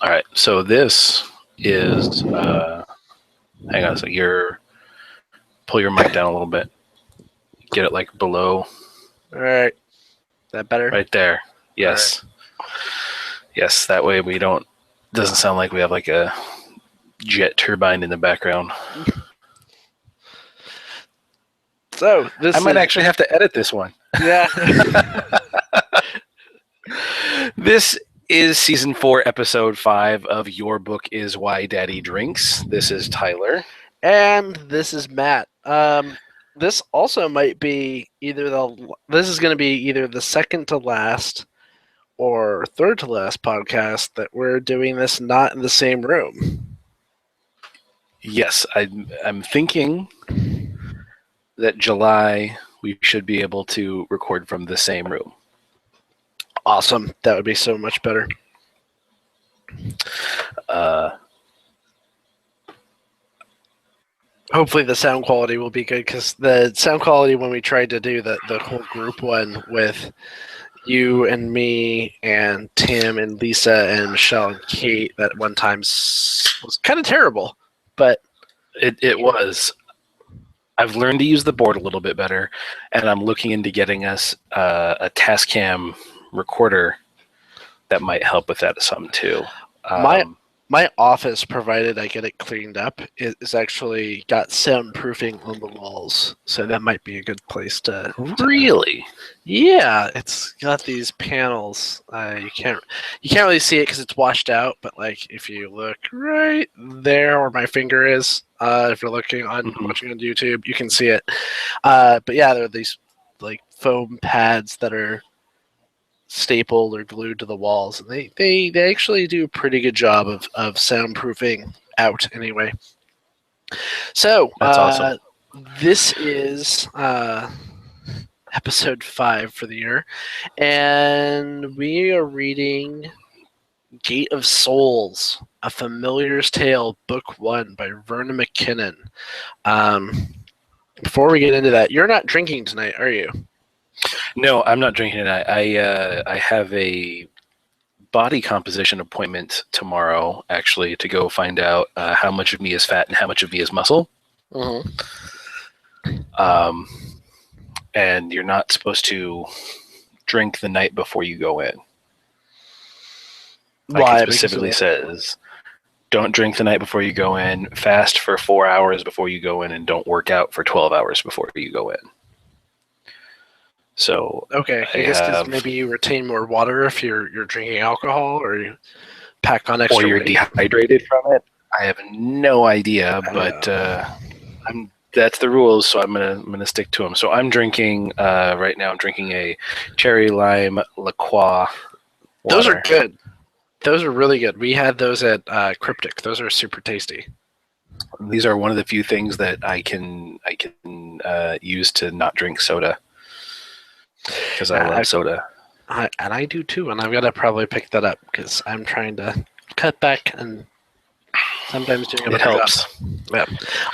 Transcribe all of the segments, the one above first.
All right. So this is. Hang on a second. Pull your mic down a little bit. Get it like below. All right. Is that better? Right there. Yes. Right. Yes. That way we don't. Doesn't sound like we have like a jet turbine in the background. So I might actually have to edit this one. Yeah. This is season 4, episode 5 of Your Book Is Why Daddy Drinks. This is Tyler. And this is Matt. This also might be this is going to be either the second to last or third to last podcast that we're doing this not in the same room. Yes, I'm thinking that July we should be able to record from the same room. Awesome. That would be so much better. Hopefully the sound quality will be good, because the sound quality when we tried to do the whole group one with you and me and Tim and Lisa and Michelle and Kate that one time was kind of terrible, but it was. I've learned to use the board a little bit better, and I'm looking into getting us a Tascam recorder that might help with that some too. My office, provided I get it cleaned up, is actually got soundproofing on the walls, so that might be a good place to. Really? Yeah, it's got these panels. You can't really see it because it's washed out, but like if you look right there where my finger is, if you're looking on watching on YouTube, you can see it. But yeah, there are these like foam pads that are stapled or glued to the walls, and they actually do a pretty good job of soundproofing out anyway. So that's awesome. This is episode 5 for the year, and we are reading Gate of Souls, A Familiar's Tale, Book 1 by Verna McKinnon. Before we get into that, you're not drinking tonight, are you? No, I'm not drinking tonight. I have a body composition appointment tomorrow, actually, to go find out how much of me is fat and how much of me is muscle. Mm-hmm. And you're not supposed to drink the night before you go in. Why? It specifically says, don't drink the night before you go in, fast for 4 hours before you go in, and don't work out for 12 hours before you go in. So okay, I guess because maybe you retain more water if you're drinking alcohol, or you pack on extra or you're weight. Dehydrated from it. I have no idea, but that's the rules, so I'm gonna stick to them. So I'm drinking right now. I'm drinking a cherry lime La Croix. Those are good. Those are really good. We had those at Cryptic. Those are super tasty. These are one of the few things that I can use to not drink soda, because I love soda. And I do too, and I've got to probably pick that up because I'm trying to cut back and sometimes doing a better helps. job. Yeah.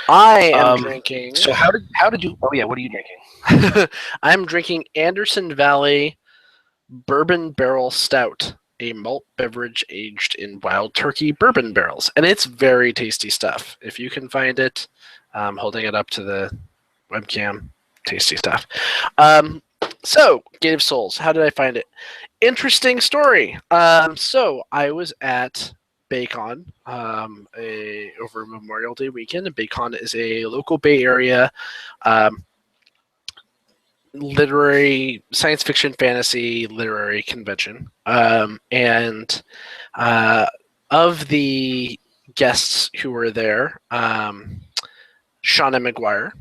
I am drinking. So how did you? Oh yeah, what are you drinking? I'm drinking Anderson Valley Bourbon Barrel Stout, a malt beverage aged in wild turkey bourbon barrels, and it's very tasty stuff. If you can find it, holding it up to the webcam, tasty stuff. So, Gate of Souls, how did I find it? Interesting story. So I was at BayCon over Memorial Day weekend, and BayCon is a local Bay Area literary, science fiction, fantasy, literary convention. And of the guests who were there, Shauna McGuire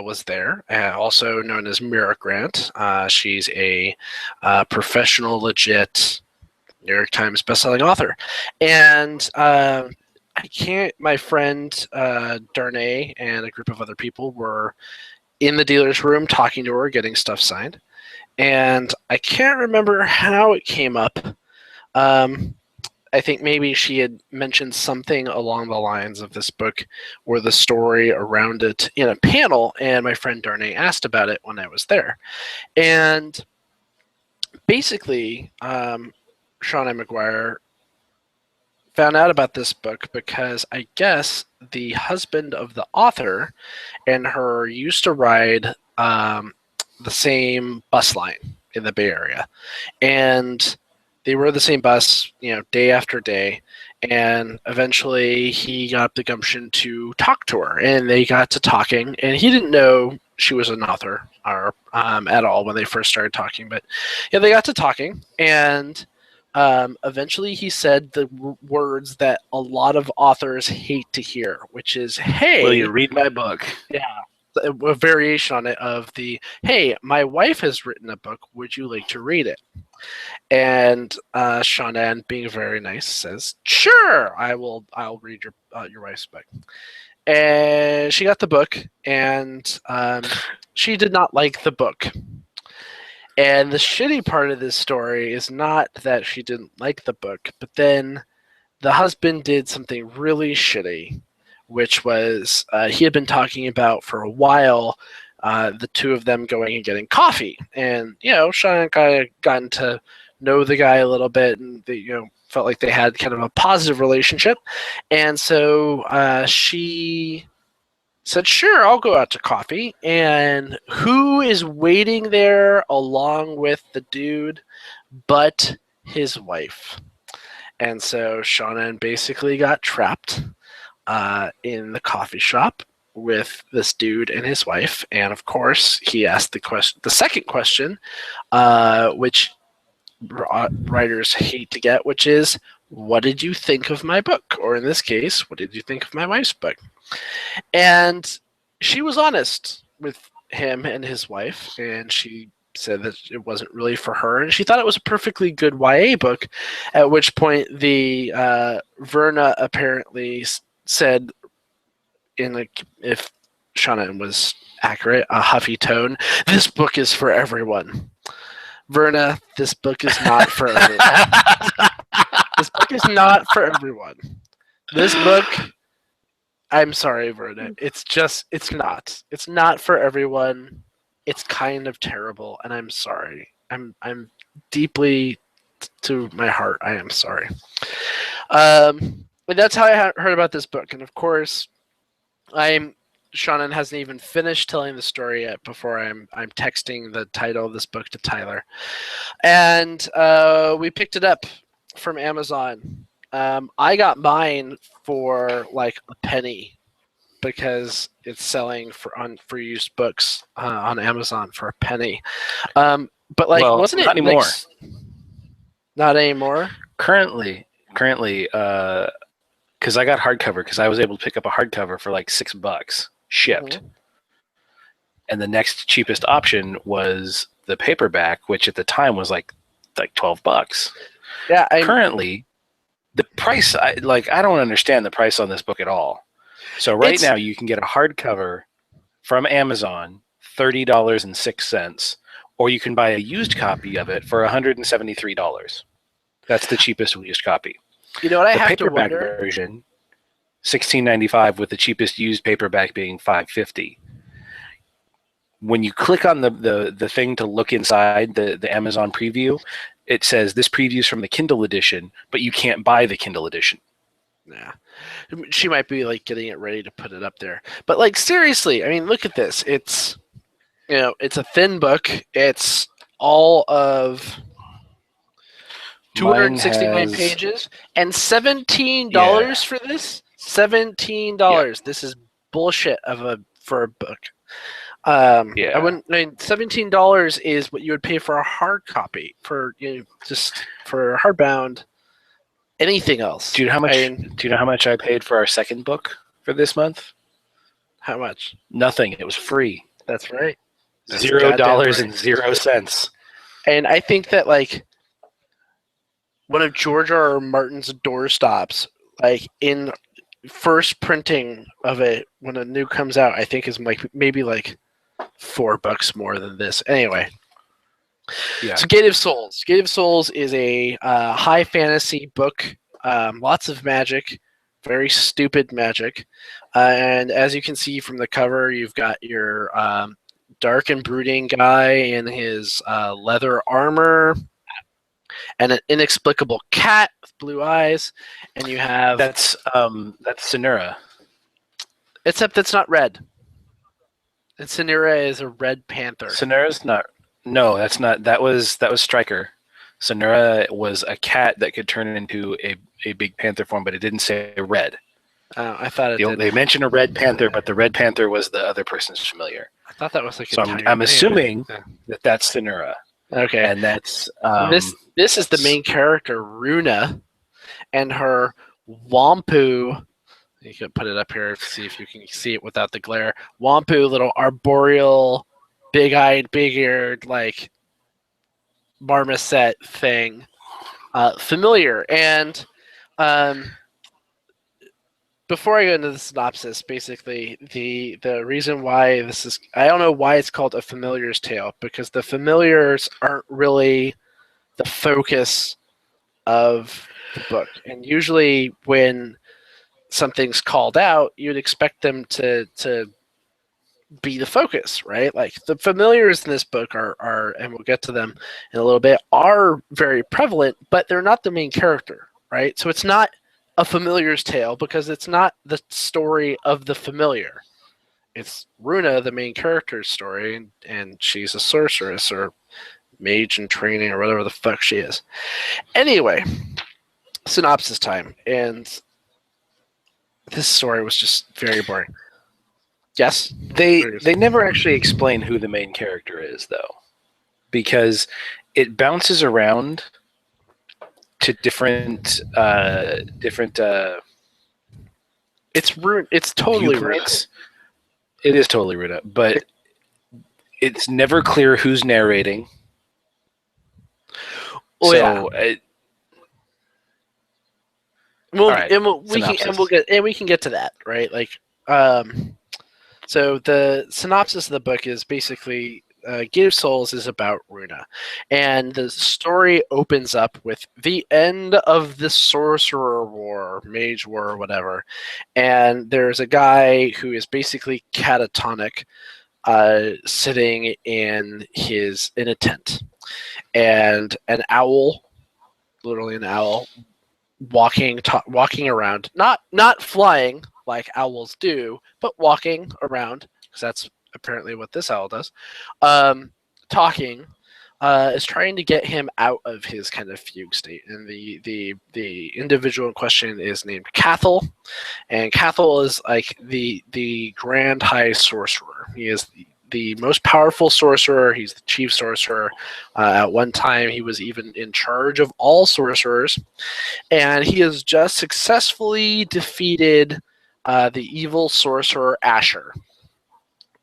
was there, also known as Mira Grant. She's a professional, legit New York Times bestselling author. And my friend Darnay and a group of other people were in the dealer's room talking to her, getting stuff signed. And I can't remember how it came up. I think maybe she had mentioned something along the lines of this book or the story around it in a panel, and my friend Darnay asked about it when I was there. And basically, Shauna McGuire found out about this book because I guess the husband of the author and her used to ride the same bus line in the Bay Area, and they rode the same bus, day after day. And eventually, he got the gumption to talk to her, and they got to talking. And he didn't know she was an author or at all when they first started talking, but yeah, they got to talking, and eventually he said the words that a lot of authors hate to hear, which is, "Hey, will you read my book?" Yeah, a variation on it of the, "Hey, my wife has written a book. Would you like to read it?" And Shannon, being very nice, says, "Sure, I'll read your wife's book." And she got the book, and she did not like the book. And the shitty part of this story is not that she didn't like the book, but then the husband did something really shitty, which was he had been talking about for a while the two of them going and getting coffee. And, Shannon kind of gotten to know the guy a little bit, and they, felt like they had kind of a positive relationship. And so she said, "Sure, I'll go out to coffee." And who is waiting there along with the dude but his wife? And so Shannon basically got trapped in the coffee shop with this dude and his wife. And of course, he asked the second question, which writers hate to get, which is, "What did you think of my book?" Or in this case, "What did you think of my wife's book?" And she was honest with him and his wife, and she said that it wasn't really for her, and she thought it was a perfectly good YA book. At which point, the Verna apparently said, if Shannon was accurate, a huffy tone, "This book is for everyone." Verna, this book is not for everyone. This book is not for everyone. This book, I'm sorry, Verna. It's not. It's not for everyone. It's kind of terrible, and I'm sorry. I'm deeply to my heart, I am sorry. But that's how I heard about this book, and of course, Shannon hasn't even finished telling the story yet before I'm texting the title of this book to Tyler, and we picked it up from Amazon. I got mine for like a penny because it's selling for used books on Amazon for a penny. But wasn't it not anymore? Not anymore. Currently, because I got hardcover, because I was able to pick up a hardcover for like $6 shipped. Mm-hmm. And the next cheapest option was the paperback, which at the time was like $12. Yeah. Currently, the price, I don't understand the price on this book at all. So now you can get a hardcover from Amazon, $30.06, or you can buy a used copy of it for $173. That's the cheapest used copy. You know what I have to wonder? The paperback version, $16.95, with the cheapest used paperback being $5.50. When you click on the thing to look inside the Amazon preview, it says this preview is from the Kindle edition, but you can't buy the Kindle edition. Yeah, she might be like getting it ready to put it up there. But like seriously, I mean, look at this. It's it's a thin book. It's all of 269 pages and $17 for this. $17. Yeah. This is bullshit for a book. I wouldn't. I mean, $17 is what you would pay for a hard copy for just for hardbound. Anything else? Do you know how much? Do you know how much I paid for our second book for this month? How much? Nothing. It was free. That's right. $0.00. And I think that like one of George R. R. Martin's doorstops, like in first printing of it when a new comes out, I think is like maybe like $4 more than this. Anyway. Yeah. So Gate of Souls. Gate of Souls is a high fantasy book. Lots of magic, very stupid magic. And as you can see from the cover, you've got your dark and brooding guy in his leather armor. and an inexplicable cat with blue eyes, and you have That's Sonura. except it's not red. And Sonura is a red panther. Sonura's not. No, that's not. That was Striker. Sonura was a cat that could turn into a big panther form, but it didn't say red. I thought it did. They mentioned a red panther, but the red panther was the other person's familiar. I thought that was like. So I'm assuming that that's Sonura. Okay, and that's this is the main character, Runa, and her Wampu. You can put it up here to see if you can see it without the glare. Wampu, little arboreal, big-eyed, big-eared, like marmoset thing, familiar. And before I go into the synopsis, basically the reason why this is, I don't know why it's called A Familiar's Tale, because the familiars aren't really the focus of the book. And usually when something's called out, you'd expect them to be the focus, right? Like the familiars in this book are, and we'll get to them in a little bit, are very prevalent, but they're not the main character, right? So it's not a familiar's tale because it's not the story of the familiar. It's Runa, the main character's story, and she's a sorceress or mage in training or whatever the fuck she is. Anyway, synopsis time, and this story was just very boring. Yes? They never actually explain who the main character is, though, because it bounces around to different it's totally Runa. It is totally Runa, but it's never clear who's narrating. Oh, so yeah. We can get to that, right? Like, so the synopsis of the book is basically Gate of Souls is about Runa, and the story opens up with the end of the Sorcerer War, Mage War, or whatever, and there's a guy who is basically catatonic, sitting in a tent, and an owl, literally an owl, walking around, not flying like owls do, but walking around, because that's apparently what this owl does, talking, is trying to get him out of his kind of fugue state. And the individual in question is named Cathal, and Cathal is like the Grand High Sorcerer. He is the most powerful sorcerer. He's the chief sorcerer. At one time, he was even in charge of all sorcerers, and he has just successfully defeated the evil sorcerer Asher.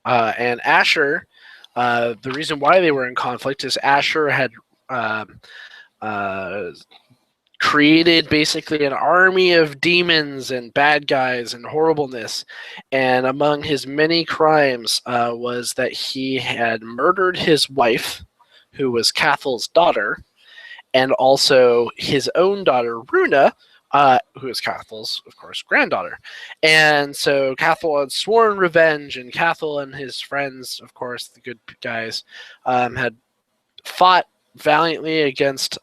And Asher, the reason why they were in conflict is Asher had created basically an army of demons and bad guys and horribleness. And among his many crimes was that he had murdered his wife, who was Cathal's daughter, and also his own daughter, Runa, who is Cathal's, of course, granddaughter. And so Cathal had sworn revenge, and Cathal and his friends, of course, the good guys, had fought valiantly against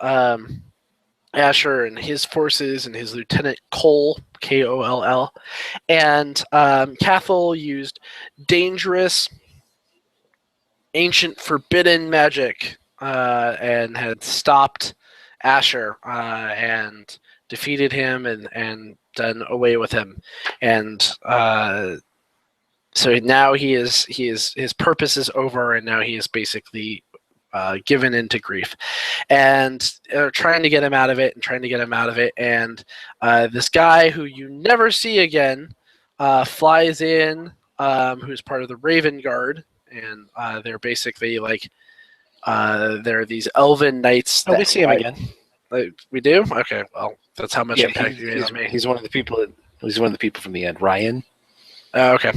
Asher and his forces and his lieutenant Cole, Koll, and Cathal used dangerous, ancient, forbidden magic and had stopped Asher and defeated him and done away with him. And so now his purpose is over, and now he is basically given into grief, and trying to get him out of it, and this guy who you never see again flies in, who's part of the Raven Guard, and they're basically like they're these elven knights. Oh, we see him again. We do? Okay, well, that's how much impact he made on me. He's one of the people. He's one of the people from the end, Ryan. Okay.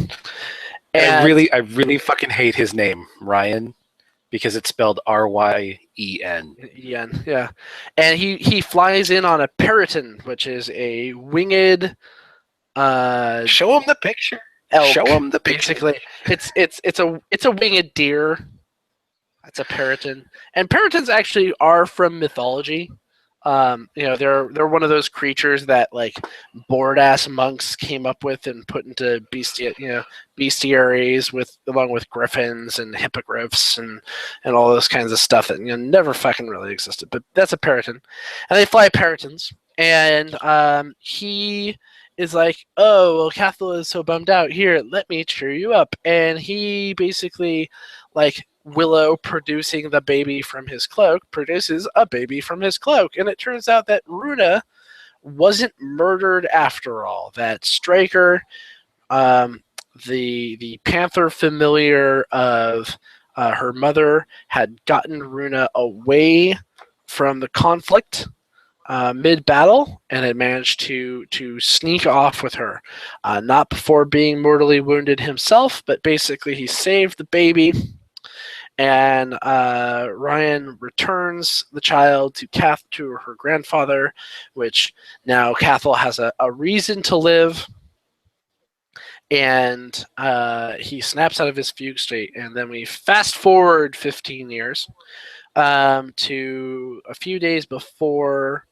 And I really fucking hate his name, Ryan, because it's spelled Ryen. En, yeah. And he flies in on a periton, which is a winged. Show him the picture. Elk, Show him the picture. Basically, it's a winged deer. It's a Periton, and Peritons actually are from mythology. They're one of those creatures that like bored ass monks came up with and put into bestiaries with along with griffins and hippogriffs and all those kinds of stuff that never fucking really existed. But that's a Periton, and they fly Peritons, and he is like, oh well, Cathal is so bummed out. Here, let me cheer you up, and he basically like Willow producing the baby from his cloak produces a baby from his cloak. And it turns out that Runa wasn't murdered after all. That Striker, the panther familiar of her mother, had gotten Runa away from the conflict mid-battle and had managed to sneak off with her. Not before being mortally wounded himself, but basically he saved the baby. And Ryan returns the child to her grandfather, which now Cathal has a reason to live. And he snaps out of his fugue state. And then we fast forward 15 years to a few days before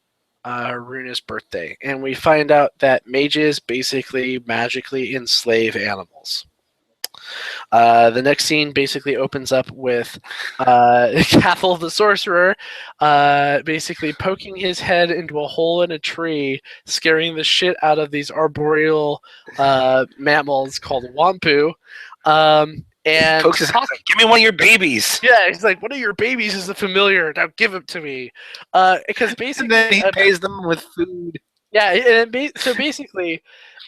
Runa's birthday. And we find out that mages basically magically enslave animals. The next scene basically opens up with Cathal the sorcerer basically poking his head into a hole in a tree, scaring the shit out of these arboreal mammals called Wampu. And Pokes his head like, give me one of your babies. Yeah, he's like, one of your babies is a familiar. Now give him to me. Because basically, and then he pays them with food. Yeah, and so basically,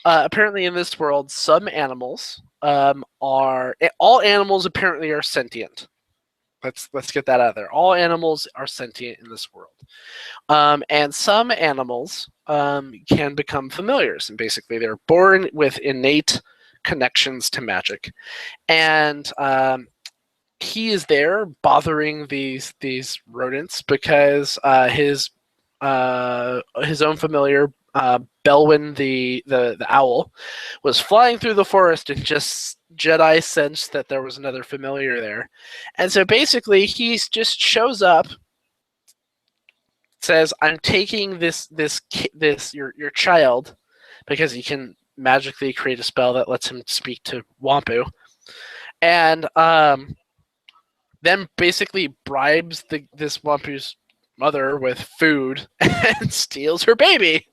apparently in this world, some animals all animals apparently are sentient. Let's get that out there. All animals are sentient in this world, and some animals can become familiars, and basically they're born with innate connections to magic, and he is there bothering these rodents because his own familiar, Belwyn the owl, was flying through the forest and just Jedi sensed that there was another familiar there. And so basically he just shows up, says, I'm taking this your child, because he can magically create a spell that lets him speak to Wampu, and then basically bribes this Wampu's mother with food and steals her baby.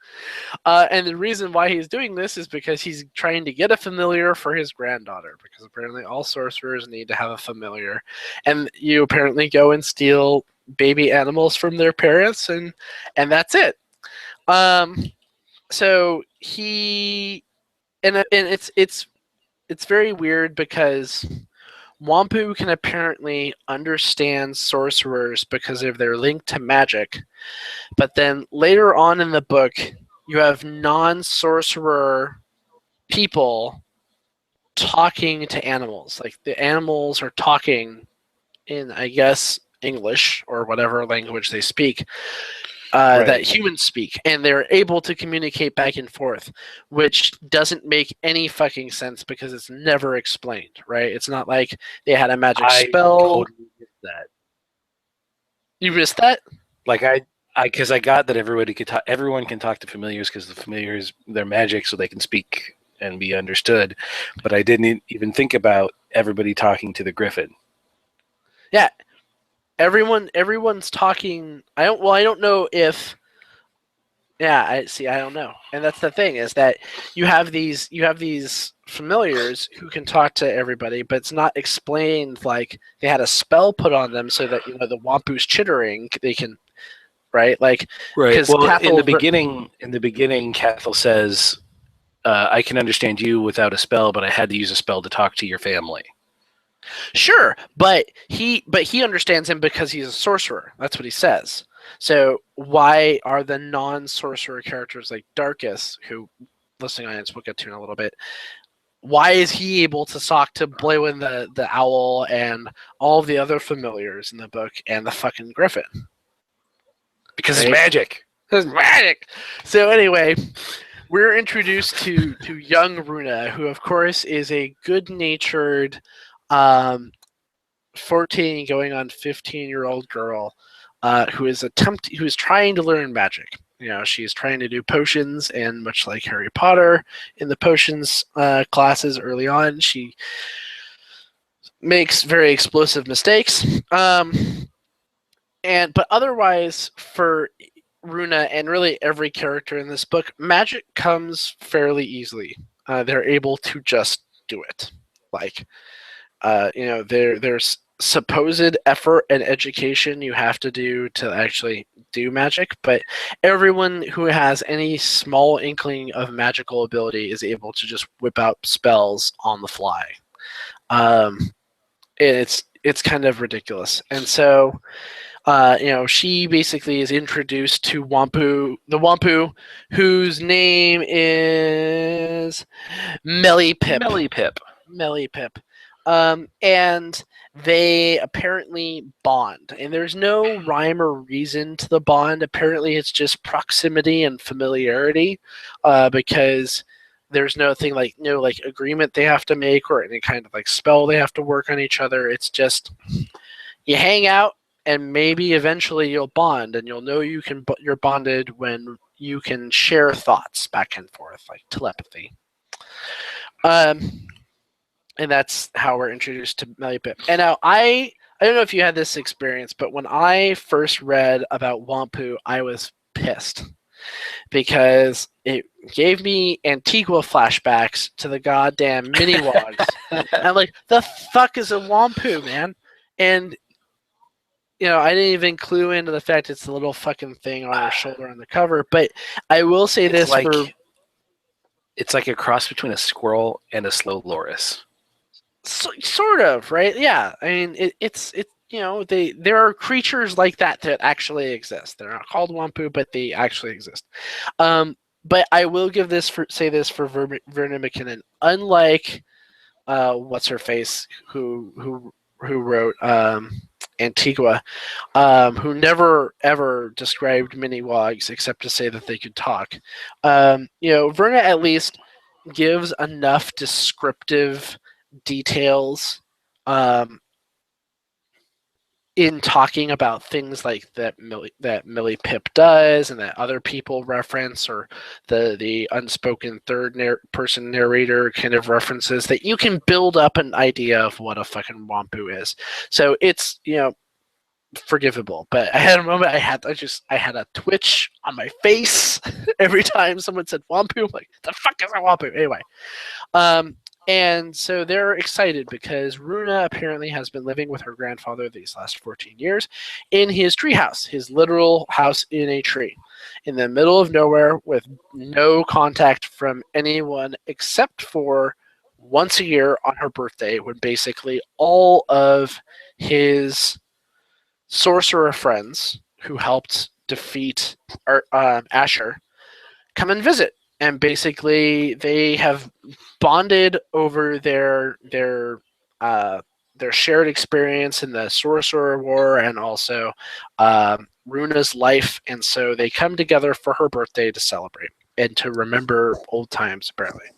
And the reason why he's doing this is because he's trying to get a familiar for his granddaughter, because apparently all sorcerers need to have a familiar, and you apparently go and steal baby animals from their parents, and that's it. So he and it's very weird because Wampu can apparently understand sorcerers because of their link to magic, but then later on in the book, you have non-sorcerer people talking to animals. Like the animals are talking in, I guess, English or whatever language they speak. That humans speak, and they're able to communicate back and forth, which doesn't make any fucking sense because it's never explained, right? It's not like they had a magic spell. Totally missed that. You missed that? Like because I got that everyone can talk to familiars because the familiars, they're magic, so they can speak and be understood. But I didn't even think about everybody talking to the griffin. Yeah. Everyone's talking. I don't know if. Yeah, I don't know, and that's the thing, is that you have these familiars who can talk to everybody, but it's not explained. Like they had a spell put on them so that the Wampu's chittering, they can, right? Like right. Well, in the beginning, Cathal says, "I can understand you without a spell, but I had to use a spell to talk to your family." Sure, but he understands him because he's a sorcerer. That's what he says. So why are the non-sorcerer characters like Darkus, who listening audience we'll get to in a little bit, why is he able to talk to Blewin the owl and all of the other familiars in the book and the fucking griffin? Because it's magic. It's magic. So anyway, we're introduced to young Runa, who of course is a good-natured 14 going on 15-year-old girl who is trying to learn magic. She's trying to do potions, and much like Harry Potter in the potions classes early on, she makes very explosive mistakes. But otherwise, for Runa and really every character in this book, magic comes fairly easily. They're able to just do it. There's supposed effort and education you have to do to actually do magic, but everyone who has any small inkling of magical ability is able to just whip out spells on the fly. It's kind of ridiculous. And so she basically is introduced to the Wampu, whose name is Mellipip. Mellipip. And they apparently bond. And there's no rhyme or reason to the bond. Apparently it's just proximity and familiarity, because there's no agreement they have to make or any kind of spell they have to work on each other. It's just you hang out, and maybe eventually you'll bond, and you'll know you're bonded when you can share thoughts back and forth, like telepathy. And that's how we're introduced to Mellipip. And now I don't know if you had this experience, but when I first read about Wampu, I was pissed because it gave me Antigua flashbacks to the goddamn mini-wogs. And I'm like, the fuck is a Wampu, man? And I didn't even clue into the fact it's the little fucking thing on her shoulder on the cover. But I will say it's like a cross between a squirrel and a slow loris. Sort of, right? Yeah. I mean, there are creatures like that actually exist. They're not called Wampu, but they actually exist. But I will say this for Verna McKinnon. Unlike what's her face, who wrote Antigua, who never ever described mini-wogs except to say that they could talk. Verna at least gives enough descriptive details in talking about things like that Mellipip does, and that other people reference, or the unspoken third-person narrator kind of references, that you can build up an idea of what a fucking Wampu is. So it's forgivable. But I had a moment I had a twitch on my face every time someone said Wampu. I'm like, the fuck is a Wampu? Anyway. And so they're excited because Runa apparently has been living with her grandfather these last 14 years in his treehouse, his literal house in a tree, in the middle of nowhere with no contact from anyone except for once a year on her birthday, when basically all of his sorcerer friends who helped defeat Asher come and visit. And basically, they have bonded over their shared experience in the Sorcerer War, and also Runa's life. And so they come together for her birthday to celebrate and to remember old times, apparently.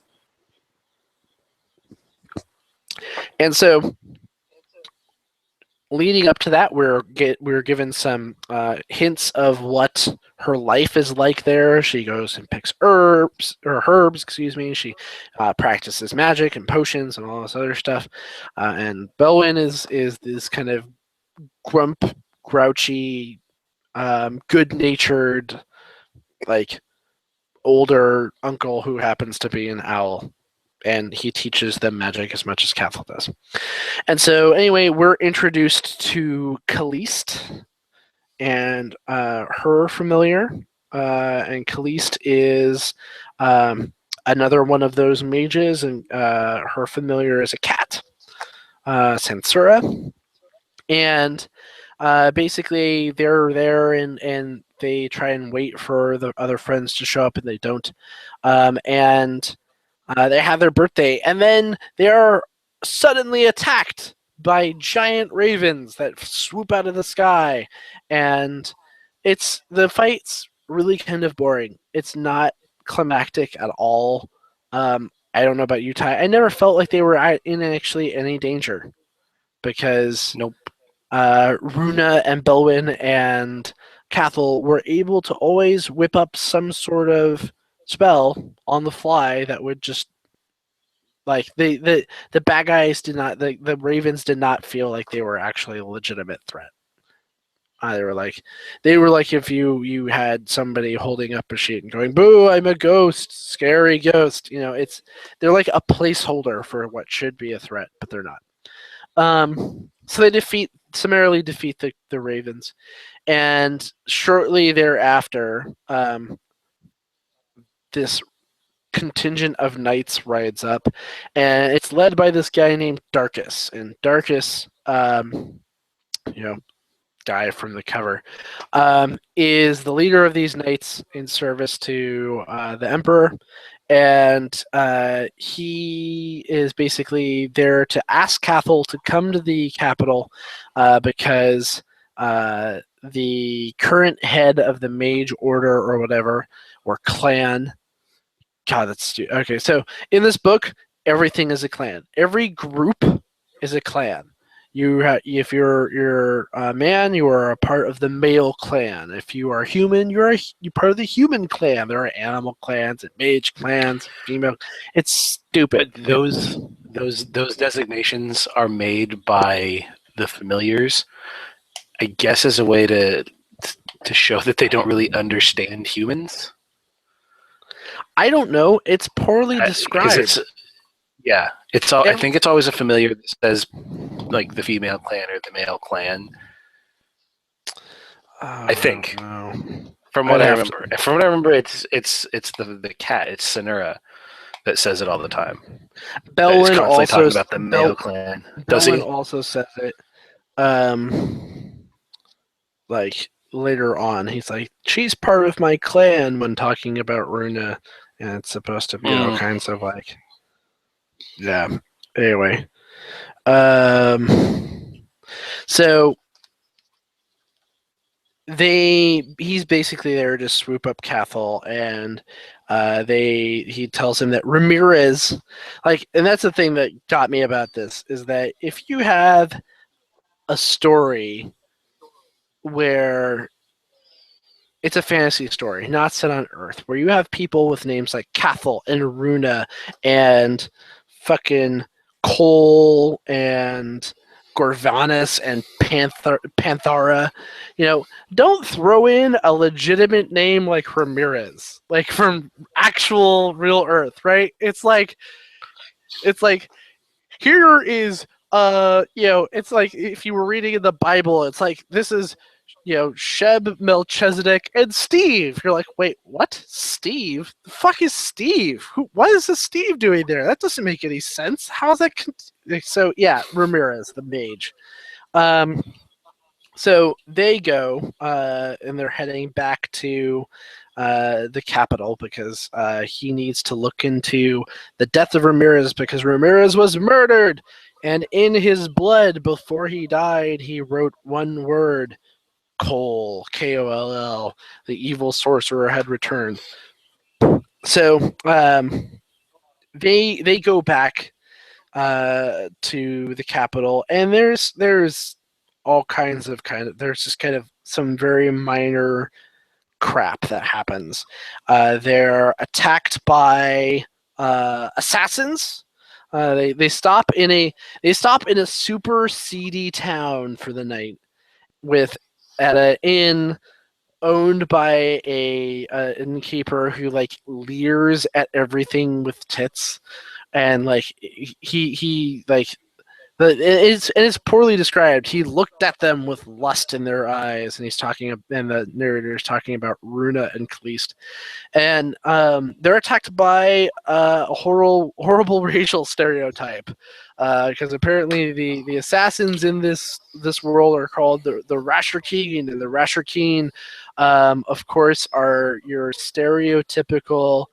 And so, leading up to that, we're given some hints of what her life is like there. She goes and picks herbs. She practices magic and potions and all this other stuff. And Belwyn is this kind of grouchy, good-natured, older uncle who happens to be an owl. And he teaches them magic as much as Cathal does. And so, anyway, we're introduced to Caliste and her familiar. And Caliste is another one of those mages, and her familiar is a cat, Sansura. And basically, they're there, and they try and wait for the other friends to show up, and they don't. They have their birthday, and then they are suddenly attacked by giant ravens that swoop out of the sky. And the fight's really kind of boring. It's not climactic at all. I don't know about you, Ty. I never felt like they were in actually any danger, because Nope. Runa and Belwyn and Cathal were able to always whip up some sort of spell on the fly that would just like the bad guys did not the Ravens did not feel like they were actually a legitimate threat. They were like if you had somebody holding up a sheet and going, "Boo! I'm a ghost, scary ghost." They're like a placeholder for what should be a threat, but they're not. So they summarily defeat the Ravens, and shortly thereafter, this contingent of knights rides up, and it's led by this guy named Darkus. And Darkus, guy from the cover, is the leader of these knights in service to the Emperor. And he is basically there to ask Cathal to come to the capital because the current head of the Mage Order or whatever, or clan. God, that's stupid. Okay, so in this book, everything is a clan. Every group is a clan. If you're a man, you are a part of the male clan. If you are human, you're part of the human clan. There are animal clans and mage clans, female. It's stupid. But those designations are made by the familiars, I guess, as a way to show that they don't really understand humans. I don't know. It's poorly described. I think it's always a familiar that says like the female clan or the male clan. I think. From what I remember, it's the cat. It's Sonura that says it all the time. Belwyn also talking about the male clan. Does he? Belwyn also says it. Like later on, he's like, "She's part of my clan" when talking about Runa, and it's supposed to be all kinds of like, yeah. Anyway, so he's basically there to swoop up Cathal, and he tells him that Ramirez, and that's the thing that got me about this, is that if you have a story where it's a fantasy story, not set on Earth, where you have people with names like Cathal and Runa and fucking Cole and Gorvanas and Panthara, don't throw in a legitimate name like Ramirez, like from actual real Earth, right? It's like here is it's like if you were reading in the Bible, it's like this is Sheb, Melchizedek, and Steve. You're like, wait, what? Steve? The fuck is Steve? What is this Steve doing there? That doesn't make any sense. How's that? So yeah, Ramirez, the mage. So they go, and they're heading back to the capital because he needs to look into the death of Ramirez because Ramirez was murdered, and in his blood before he died, he wrote one word. Cole, Koll, the evil sorcerer had returned. So they go back to the capital, and there's all kinds of there's just kind of some very minor crap that happens. They're attacked by assassins. They stop in a super seedy town for the night at an inn owned by a innkeeper who leers at everything with tits, and it's poorly described. He looked at them with lust in their eyes, and the narrator is talking about Runa and Kalist, and they're attacked by a horrible racial stereotype, because apparently the assassins in this world are called the Rasharkeen, and the Rasharkeen, of course, are your stereotypical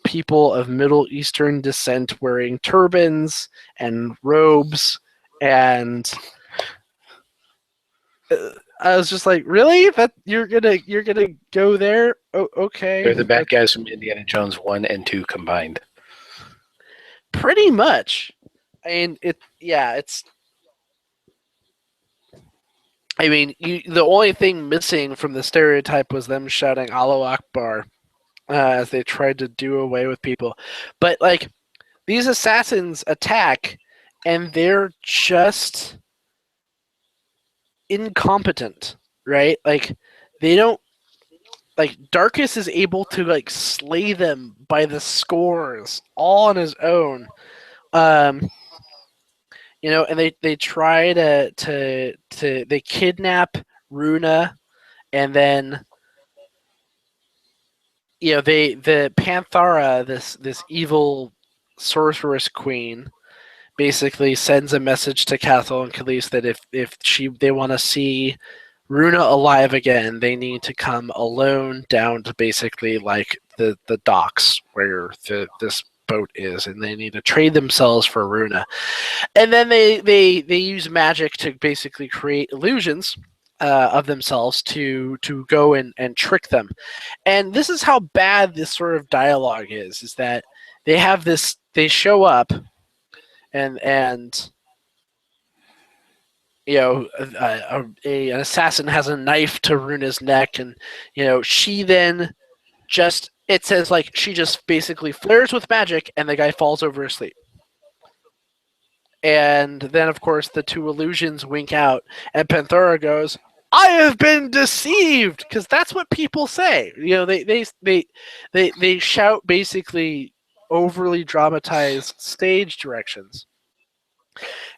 people of Middle Eastern descent wearing turbans and robes, and I was just like, really? That you're gonna go there? Oh, okay. They're the bad guys from Indiana Jones 1 and 2 combined. Pretty much. I mean, it's. I mean, the only thing missing from the stereotype was them shouting "Allahu Akbar" as they tried to do away with people. But like these assassins attack, and they're just incompetent, right? Like they don't like Darkus is able to like slay them by the scores all on his own. Um, and they try to they kidnap Runa, and then the Panthara, this evil sorceress queen, basically sends a message to Cathal and Khalees that if they want to see Runa alive again, they need to come alone down to basically like the docks where this boat is, and they need to trade themselves for Runa. And then they use magic to basically create illusions of themselves to go and trick them. And this is how bad this sort of dialogue is that they show up and an assassin has a knife to Runa's neck, and she then it says like she just basically flares with magic, and the guy falls over asleep. And then of course the two illusions wink out, and Panthera goes, "I have been deceived," because that's what people say. They shout basically overly dramatized stage directions.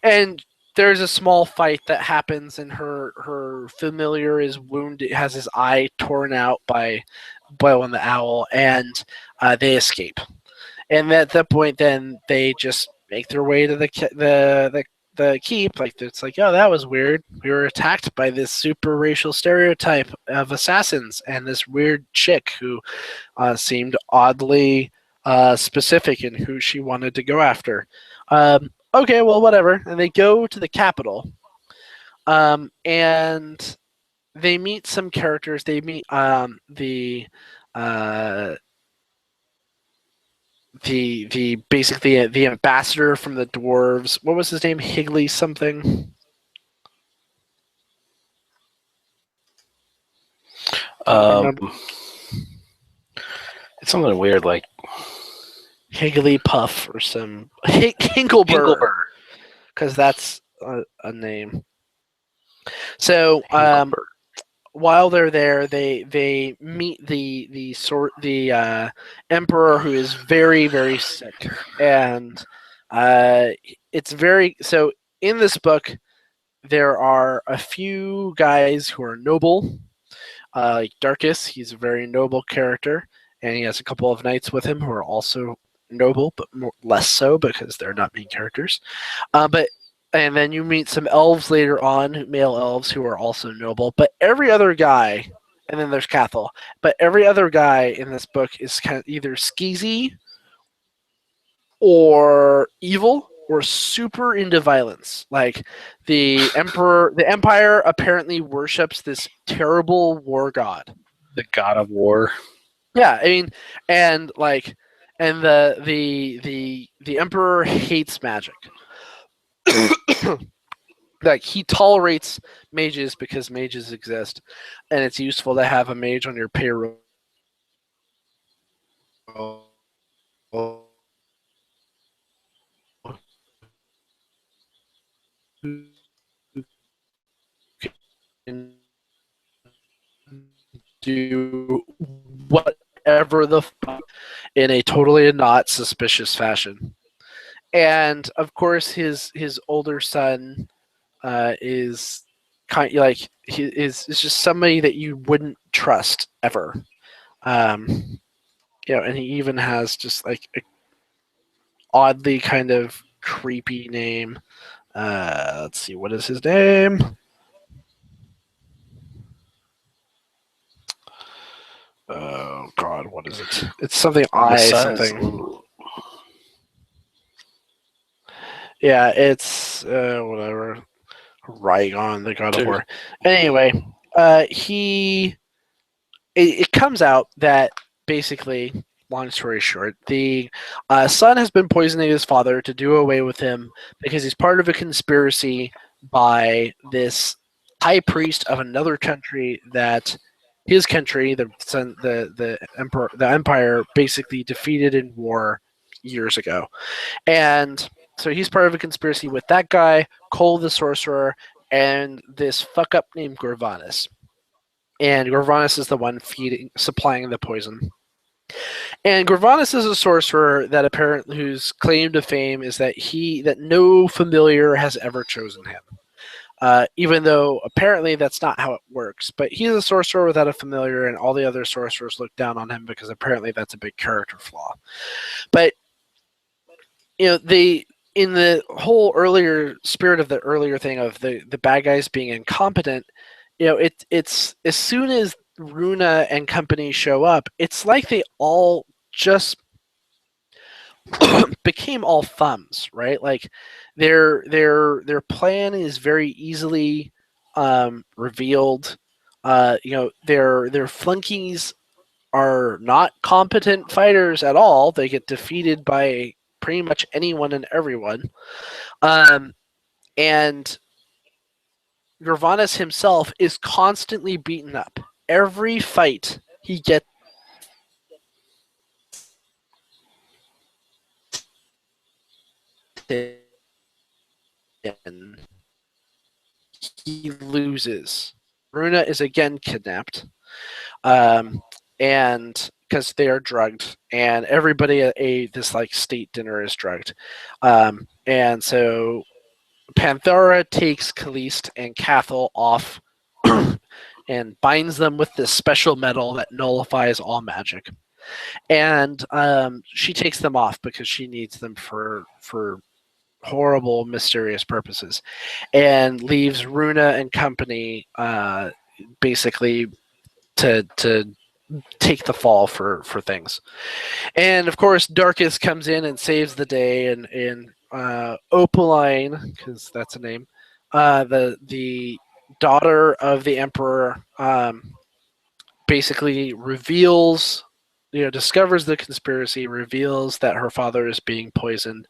And there's a small fight that happens, and her familiar is wounded, has his eye torn out by one the owl, and they escape. And at that point, then they just make their way to the keep. Like it's like, oh, that was weird. We were attacked by this super racial stereotype of assassins and this weird chick who seemed oddly specific in who she wanted to go after. Okay, well, whatever. And they go to the capital, and they meet some characters. They meet the basically the ambassador from the dwarves. What was his name? Higley something. It's something weird like Higgly Puff or some Hinkleberg, because that's a name. So while they're there, they meet the emperor, who is very, very sick, and it's very so. In this book, there are a few guys who are noble, like Darkus. He's a very noble character, and he has a couple of knights with him who are also noble, but less so because they're not main characters. And then you meet some elves later on, male elves, who are also noble. But every other guy, and then there's Cathal, but every other guy in this book is kind of either skeezy or evil or super into violence. Like the Empire apparently worships this terrible war god, the god of war. Yeah, I mean, and the Emperor hates magic. Like he tolerates mages because mages exist, and it's useful to have a mage on your payroll. Do whatever the fuck in a totally not suspicious fashion. And of course, his older son is kind of like he is just somebody that you wouldn't trust ever. And he even has just like a oddly kind of creepy name. Let's see, what is his name? Oh God, what is it? It's something something. Yeah, it's whatever. Rygon, the God of War. Anyway, it comes out that basically, long story short, the son has been poisoning his father to do away with him because he's part of a conspiracy by this high priest of another country that his country, the emperor, the empire, basically defeated in war years ago, and so he's part of a conspiracy with that guy, Cole the sorcerer, and this fuck up named Gorvanis. And Gorvanis is the one supplying the poison. And Gorvanis is a sorcerer that apparently whose claim to fame is that no familiar has ever chosen him. Even though apparently that's not how it works. But he's a sorcerer without a familiar, and all the other sorcerers look down on him because apparently that's a big character flaw. But in the whole earlier spirit of the earlier thing of the bad guys being incompetent, it's as soon as Runa and company show up, it's like they all just became all thumbs, right? Like their plan is very easily revealed. Their flunkies are not competent fighters at all. They get defeated by pretty much anyone and everyone. And Gervanis himself is constantly beaten up. Every fight he gets in, he loses. Runa is again kidnapped. And because they are drugged, and everybody at this like state dinner is drugged. And so Panthera takes Caliste and Cathal off and binds them with this special metal that nullifies all magic. And she takes them off because she needs them for horrible, mysterious purposes, and leaves Runa and company basically to take the fall for things. And of course, Darkus comes in and saves the day, and Opaline, because that's a name, the daughter of the emperor, basically discovers the conspiracy, reveals that her father is being poisoned,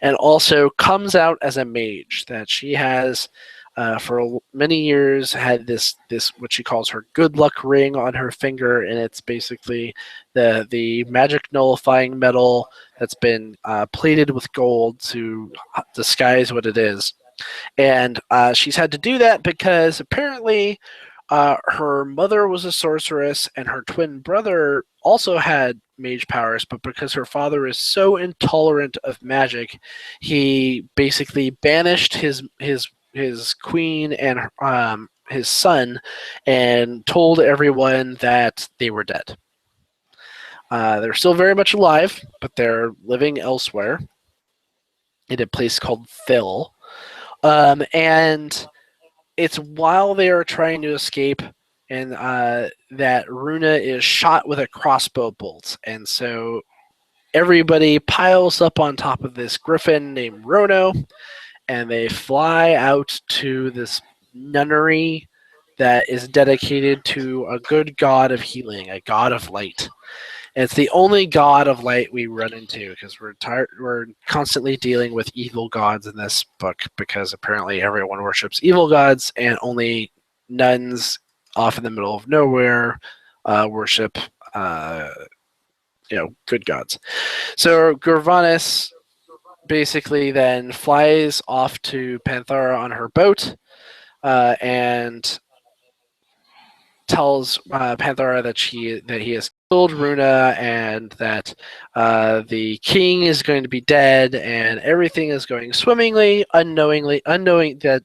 and also comes out as a mage, that she has for many years had this what she calls her good luck ring on her finger, and it's basically the magic nullifying metal that's been plated with gold to disguise what it is. And she's had to do that because apparently her mother was a sorceress and her twin brother also had mage powers, but because her father is so intolerant of magic, he basically banished his queen and his son and told everyone that they were dead. They're still very much alive, but they're living elsewhere in a place called Phil. And it's while they are trying to escape, and that Runa is shot with a crossbow bolt. And so everybody piles up on top of this griffin named Rono, and they fly out to this nunnery that is dedicated to a good god of healing, a god of light. And it's the only god of light we run into because we're constantly dealing with evil gods in this book, because apparently everyone worships evil gods and only nuns off in the middle of nowhere worship good gods. So Gervanis basically then flies off to Panthera on her boat and tells Panthera that he has killed Runa, and that the king is going to be dead, and everything is going swimmingly, unknowing that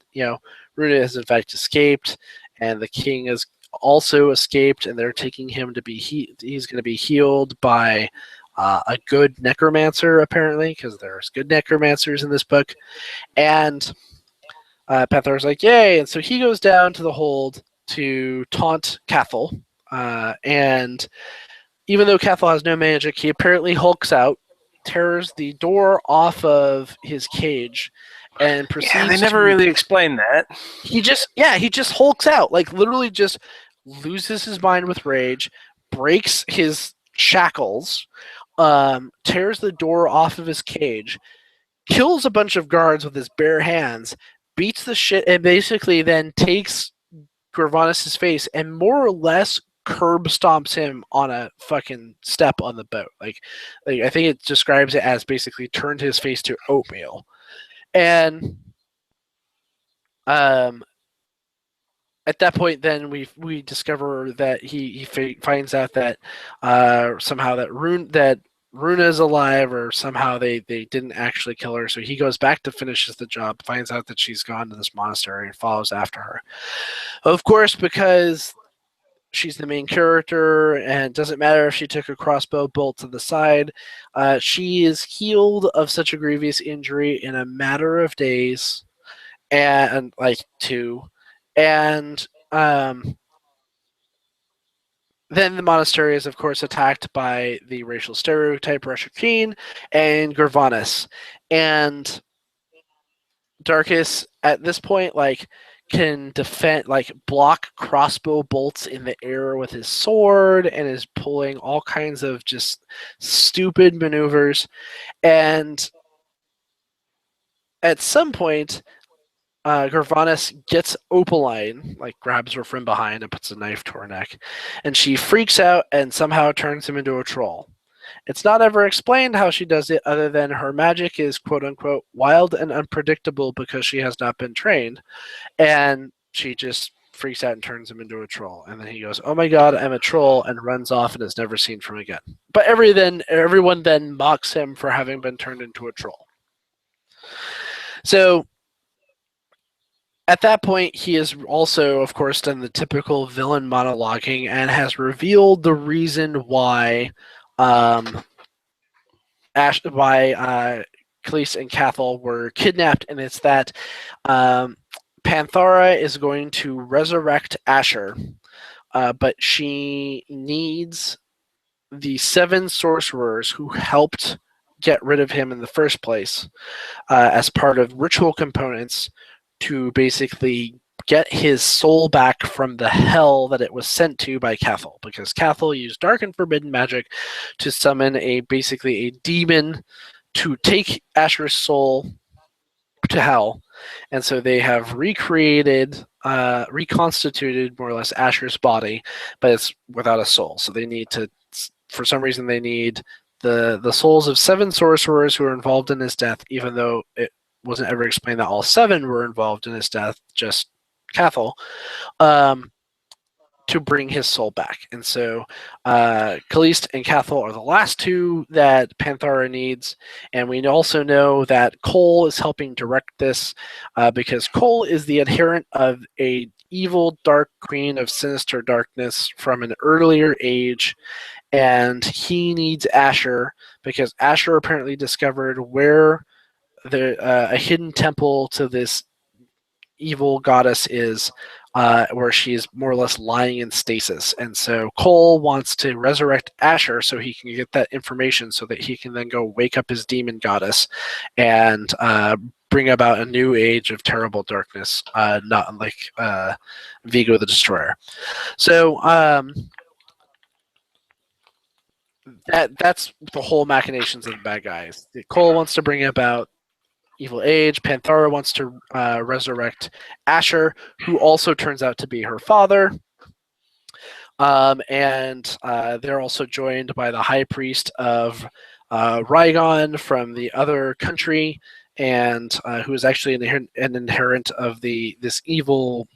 Runa has in fact escaped, and the king has also escaped, and they're taking him to be he's going to be healed by a good necromancer, apparently, because there's good necromancers in this book. And Panthera's like, yay! And so he goes down to the hold to taunt Cathal, and even though Cathal has no magic, he apparently hulks out, tears the door off of his cage, and proceeds. Yeah, they never really explained that. He just hulks out, like literally just loses his mind with rage, breaks his shackles, tears the door off of his cage, kills a bunch of guards with his bare hands, beats the shit, and basically then takes Gervanis's face and more or less curb stomps him on a fucking step on the boat. Like I think it describes it as basically turned his face to oatmeal. And at that point, then we discover that he finds out that somehow that Runa is alive, or somehow they didn't actually kill her. So he goes back to finishes the job, finds out that she's gone to this monastery, and follows after her. Of course, because she's the main character, and it doesn't matter if she took a crossbow bolt to the side. She is healed of such a grievous injury in a matter of days, and like 2, and then the monastery is, of course, attacked by the racial stereotype Rashukeen and Gervanis. And Darkus, at this point, like, can defend, like, block crossbow bolts in the air with his sword, and is pulling all kinds of just stupid maneuvers. And at some point, Gervanis gets Opaline, like grabs her from behind and puts a knife to her neck, and she freaks out and somehow turns him into a troll. It's not ever explained how she does it, other than her magic is quote unquote wild and unpredictable because she has not been trained, and she just freaks out and turns him into a troll. And then he goes, "Oh my god, I'm a troll," and runs off and is never seen from again. But everyone then mocks him for having been turned into a troll. So at that point, he has also, of course, done the typical villain monologuing and has revealed the reason why Khalees and Cathal were kidnapped, and it's that Panthara is going to resurrect Asher, but she needs the 7 sorcerers who helped get rid of him in the first place as part of ritual components to basically get his soul back from the hell that it was sent to by Cathal, because Cathal used dark and forbidden magic to summon basically a demon to take Asher's soul to hell. And so they have reconstituted more or less Asher's body, but it's without a soul. So they need to, for some reason, they need the souls of 7 sorcerers who are involved in his death, even though it wasn't ever explained that all 7 were involved in his death, just Cathal, to bring his soul back. And so Khalees and Cathal are the last 2 that Panthara needs. And we also know that Cole is helping direct this because Cole is the adherent of a evil dark queen of sinister darkness from an earlier age, and he needs Asher because Asher apparently discovered where a hidden temple to this evil goddess is, where she is more or less lying in stasis. And so Cole wants to resurrect Asher so he can get that information so that he can then go wake up his demon goddess and bring about a new age of terrible darkness, not unlike Vigo the Destroyer. So that's the whole machinations of the bad guys. Cole wants to bring about evil age. Panthara wants to resurrect Asher, who also turns out to be her father. And they're also joined by the high priest of Rygon from the other country, and who is actually an inherent of this evil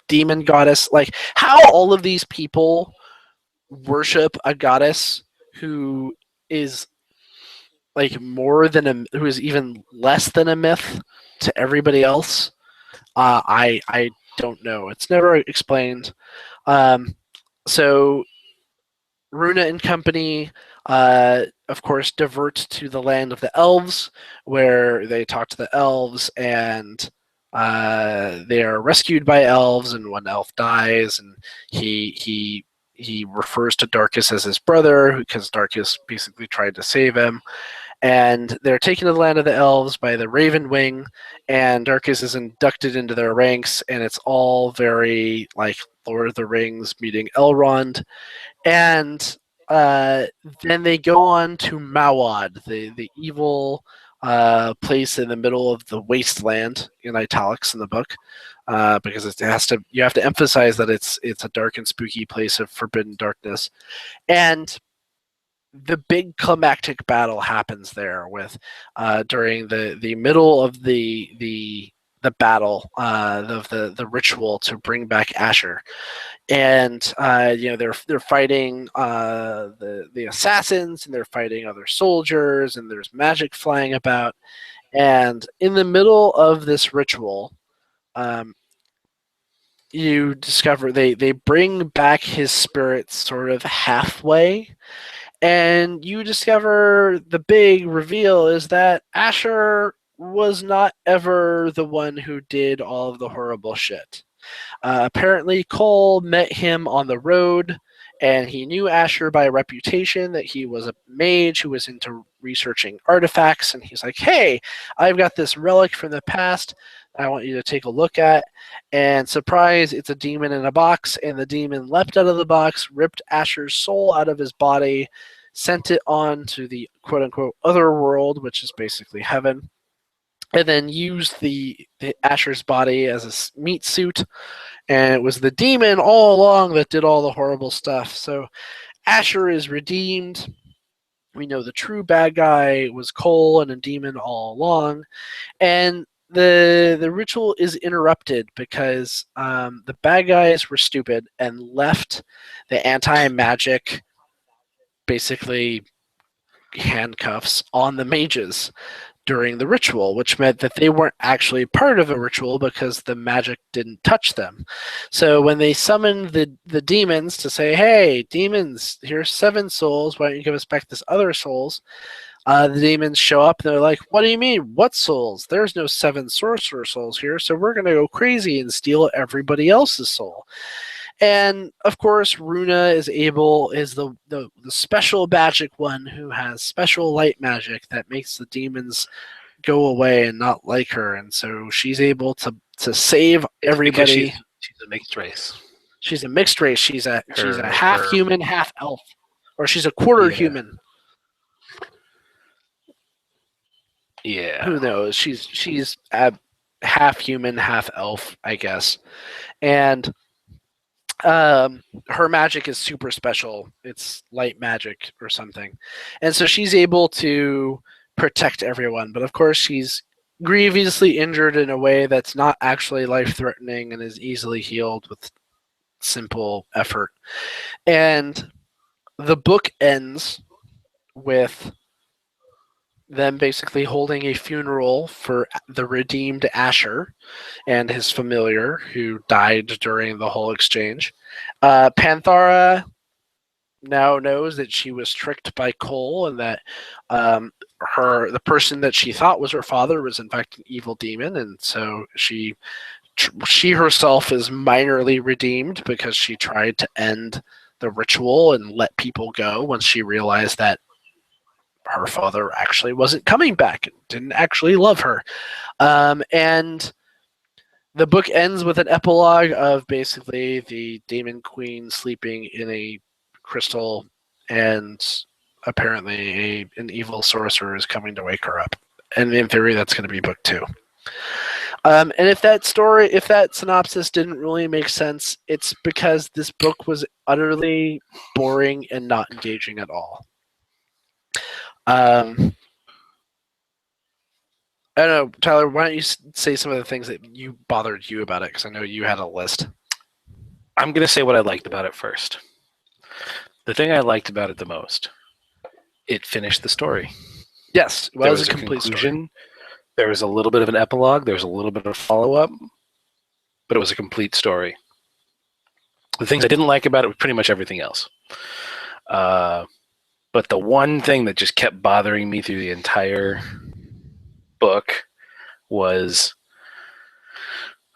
demon goddess. Like, how all of these people worship a goddess who is like who is even less than a myth to everybody else. I don't know. It's never explained. So Runa and company, of course, divert to the land of the elves, where they talk to the elves, and they are rescued by elves. And one elf dies, and he refers to Darkus as his brother because Darkus basically tried to save him. And they're taken to the land of the elves by the Raven Wing, and Darkus is inducted into their ranks, and it's all very like Lord of the Rings meeting Elrond. And then they go on to Mawad, the evil place in the middle of the wasteland, in italics in the book, because you have to emphasize that it's a dark and spooky place of forbidden darkness, and the big climactic battle happens there with during the middle of the battle of the ritual to bring back Asher, and they're fighting the assassins, and they're fighting other soldiers, and there's magic flying about, and in the middle of this ritual, you discover they bring back his spirit sort of halfway, and you discover the big reveal is that Asher was not ever the one who did all of the horrible shit. Apparently, Cole met him on the road, and he knew Asher by reputation that he was a mage who was into researching artifacts. And he's like, "Hey, I've got this relic from the past I want you to take a look at." And surprise, it's a demon in a box, and the demon leapt out of the box, ripped Asher's soul out of his body, sent it on to the quote-unquote other world, which is basically heaven, and then used the Asher's body as a meat suit, and it was the demon all along that did all the horrible stuff. So Asher is redeemed. We know the true bad guy was Cole and a demon all along, and the ritual is interrupted because the bad guys were stupid and left the anti-magic, basically handcuffs, on the mages during the ritual, which meant that they weren't actually part of a ritual because the magic didn't touch them. So when they summoned the demons to say, "Hey, demons, here's 7 souls, why don't you give us back this other souls?" The demons show up and they're like, "What do you mean? What souls? There's no 7 sorcerer souls here, so we're going to go crazy and steal everybody else's soul." And of course, Runa is the special magic one who has special light magic that makes the demons go away and not like her, and so she's able to save everybody. She's a mixed race. She's a mixed race. She's a half human, half elf, or she's a quarter human. Yeah. Who knows? She's a half human, half elf, I guess, and her magic is super special. It's light magic or something, and so she's able to protect everyone. But of course, she's grievously injured in a way that's not actually life-threatening and is easily healed with simple effort. And the book ends with them basically holding a funeral for the redeemed Asher and his familiar who died during the whole exchange. Panthara now knows that she was tricked by Cole, and that the person that she thought was her father was in fact an evil demon, and so she herself is minorly redeemed because she tried to end the ritual and let people go once she realized that her father actually wasn't coming back, didn't actually love her. And the book ends with an epilogue of basically the demon queen sleeping in a crystal, and apparently an evil sorcerer is coming to wake her up. And in theory, that's going to be book 2. And if that synopsis didn't really make sense, it's because this book was utterly boring and not engaging at all. I don't know, Tyler, why don't you say some of the things that bothered you about it, because I know you had a list. I'm going to say what I liked about it first. The thing I liked about it the most, it finished the story. Yes, there was a complete conclusion. There was a little bit of an epilogue. There was a little bit of follow-up, but it was a complete story. The things I didn't like about it was pretty much everything else. But the one thing that just kept bothering me through the entire book was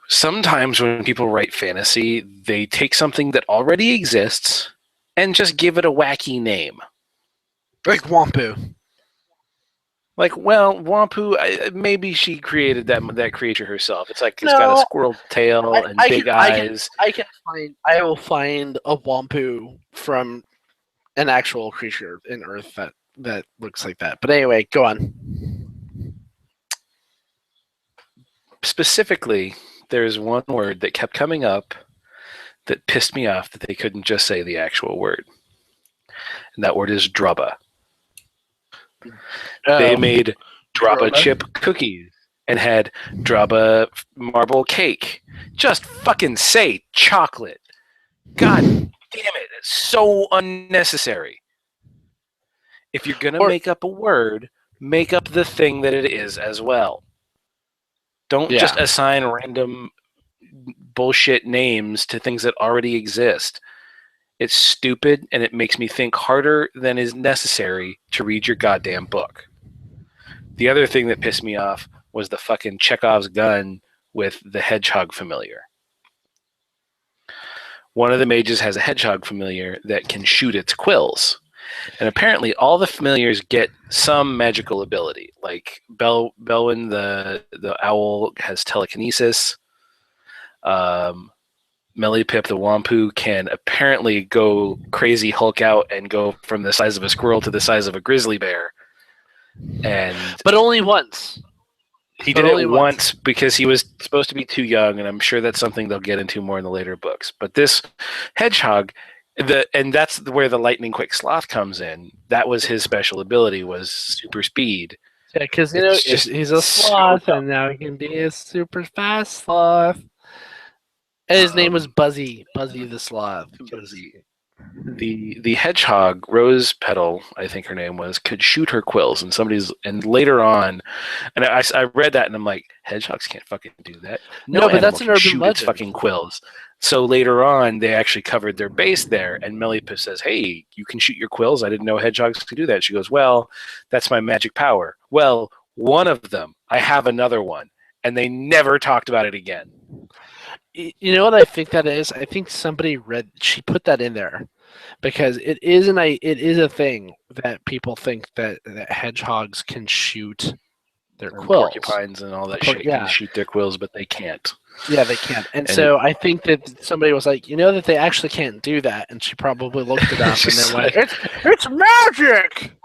sometimes when people write fantasy, they take something that already exists and just give it a wacky name. Like Wampu. Like, well, Wampu, maybe she created that creature herself. It's like it's got a squirrel tail and big eyes. I will find a Wampu from an actual creature in Earth that looks like that. But anyway, go on. Specifically, there's one word that kept coming up that pissed me off that they couldn't just say the actual word. And that word is drubba. They made drubba chip cookies and had drubba marble cake. Just fucking say chocolate. God damn it. It's so unnecessary. If you're going to make up a word, make up the thing that it is as well. Don't just assign random bullshit names to things that already exist. It's stupid, and it makes me think harder than is necessary to read your goddamn book. The other thing that pissed me off was the fucking Chekhov's gun with the hedgehog familiar. One of the mages has a hedgehog familiar that can shoot its quills. And apparently all the familiars get some magical ability. Like Belwyn the owl has telekinesis. Mellipip the Wampu can apparently go crazy Hulk out and go from the size of a squirrel to the size of a grizzly bear. But only once. He did it once because he was supposed to be too young, and I'm sure that's something they'll get into more in the later books. But this hedgehog, and that's where the lightning quick sloth comes in. That was his special ability, was super speed. Yeah, because he's a sloth, and now he can be a super fast sloth. And his name was Buzzy the sloth. Buzzy. The hedgehog, Rose Petal, I think her name was, could shoot her quills, and later on, and I read that and I'm like, hedgehogs can't fucking do that. No, but that's an urban shoot legend. Its fucking quills. So later on, they actually covered their base there, and Mellipip says, "Hey, you can shoot your quills. I didn't know hedgehogs could do that." She goes, "Well, that's my magic power." Well, one of them. I have another one, and they never talked about it again. You know what I think that is? I think somebody she put that in there because it is a thing that people think that hedgehogs can shoot their quills. Porcupines and all that shit can shoot their quills, but they can't. Yeah, they can't. And so I think that somebody was like, that they actually can't do that, and she probably looked it up and then went, "It's magic."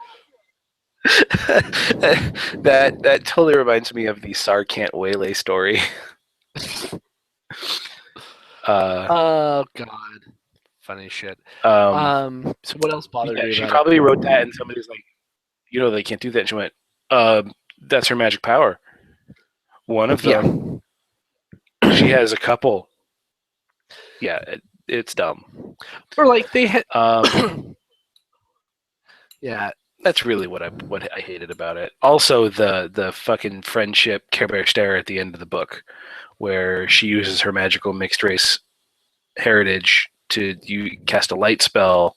that totally reminds me of the Sarkant Waylay story. Oh God, funny shit. So what else bothered you? She probably wrote that, and somebody's like, they can't do that. And she went, "That's her magic power. One of them. She has a couple." Yeah, it's dumb. Or like they had. Yeah, that's really what I hated about it. Also, the fucking friendship Care Bear Stare at the end of the book, where she uses her magical mixed race heritage to cast a light spell,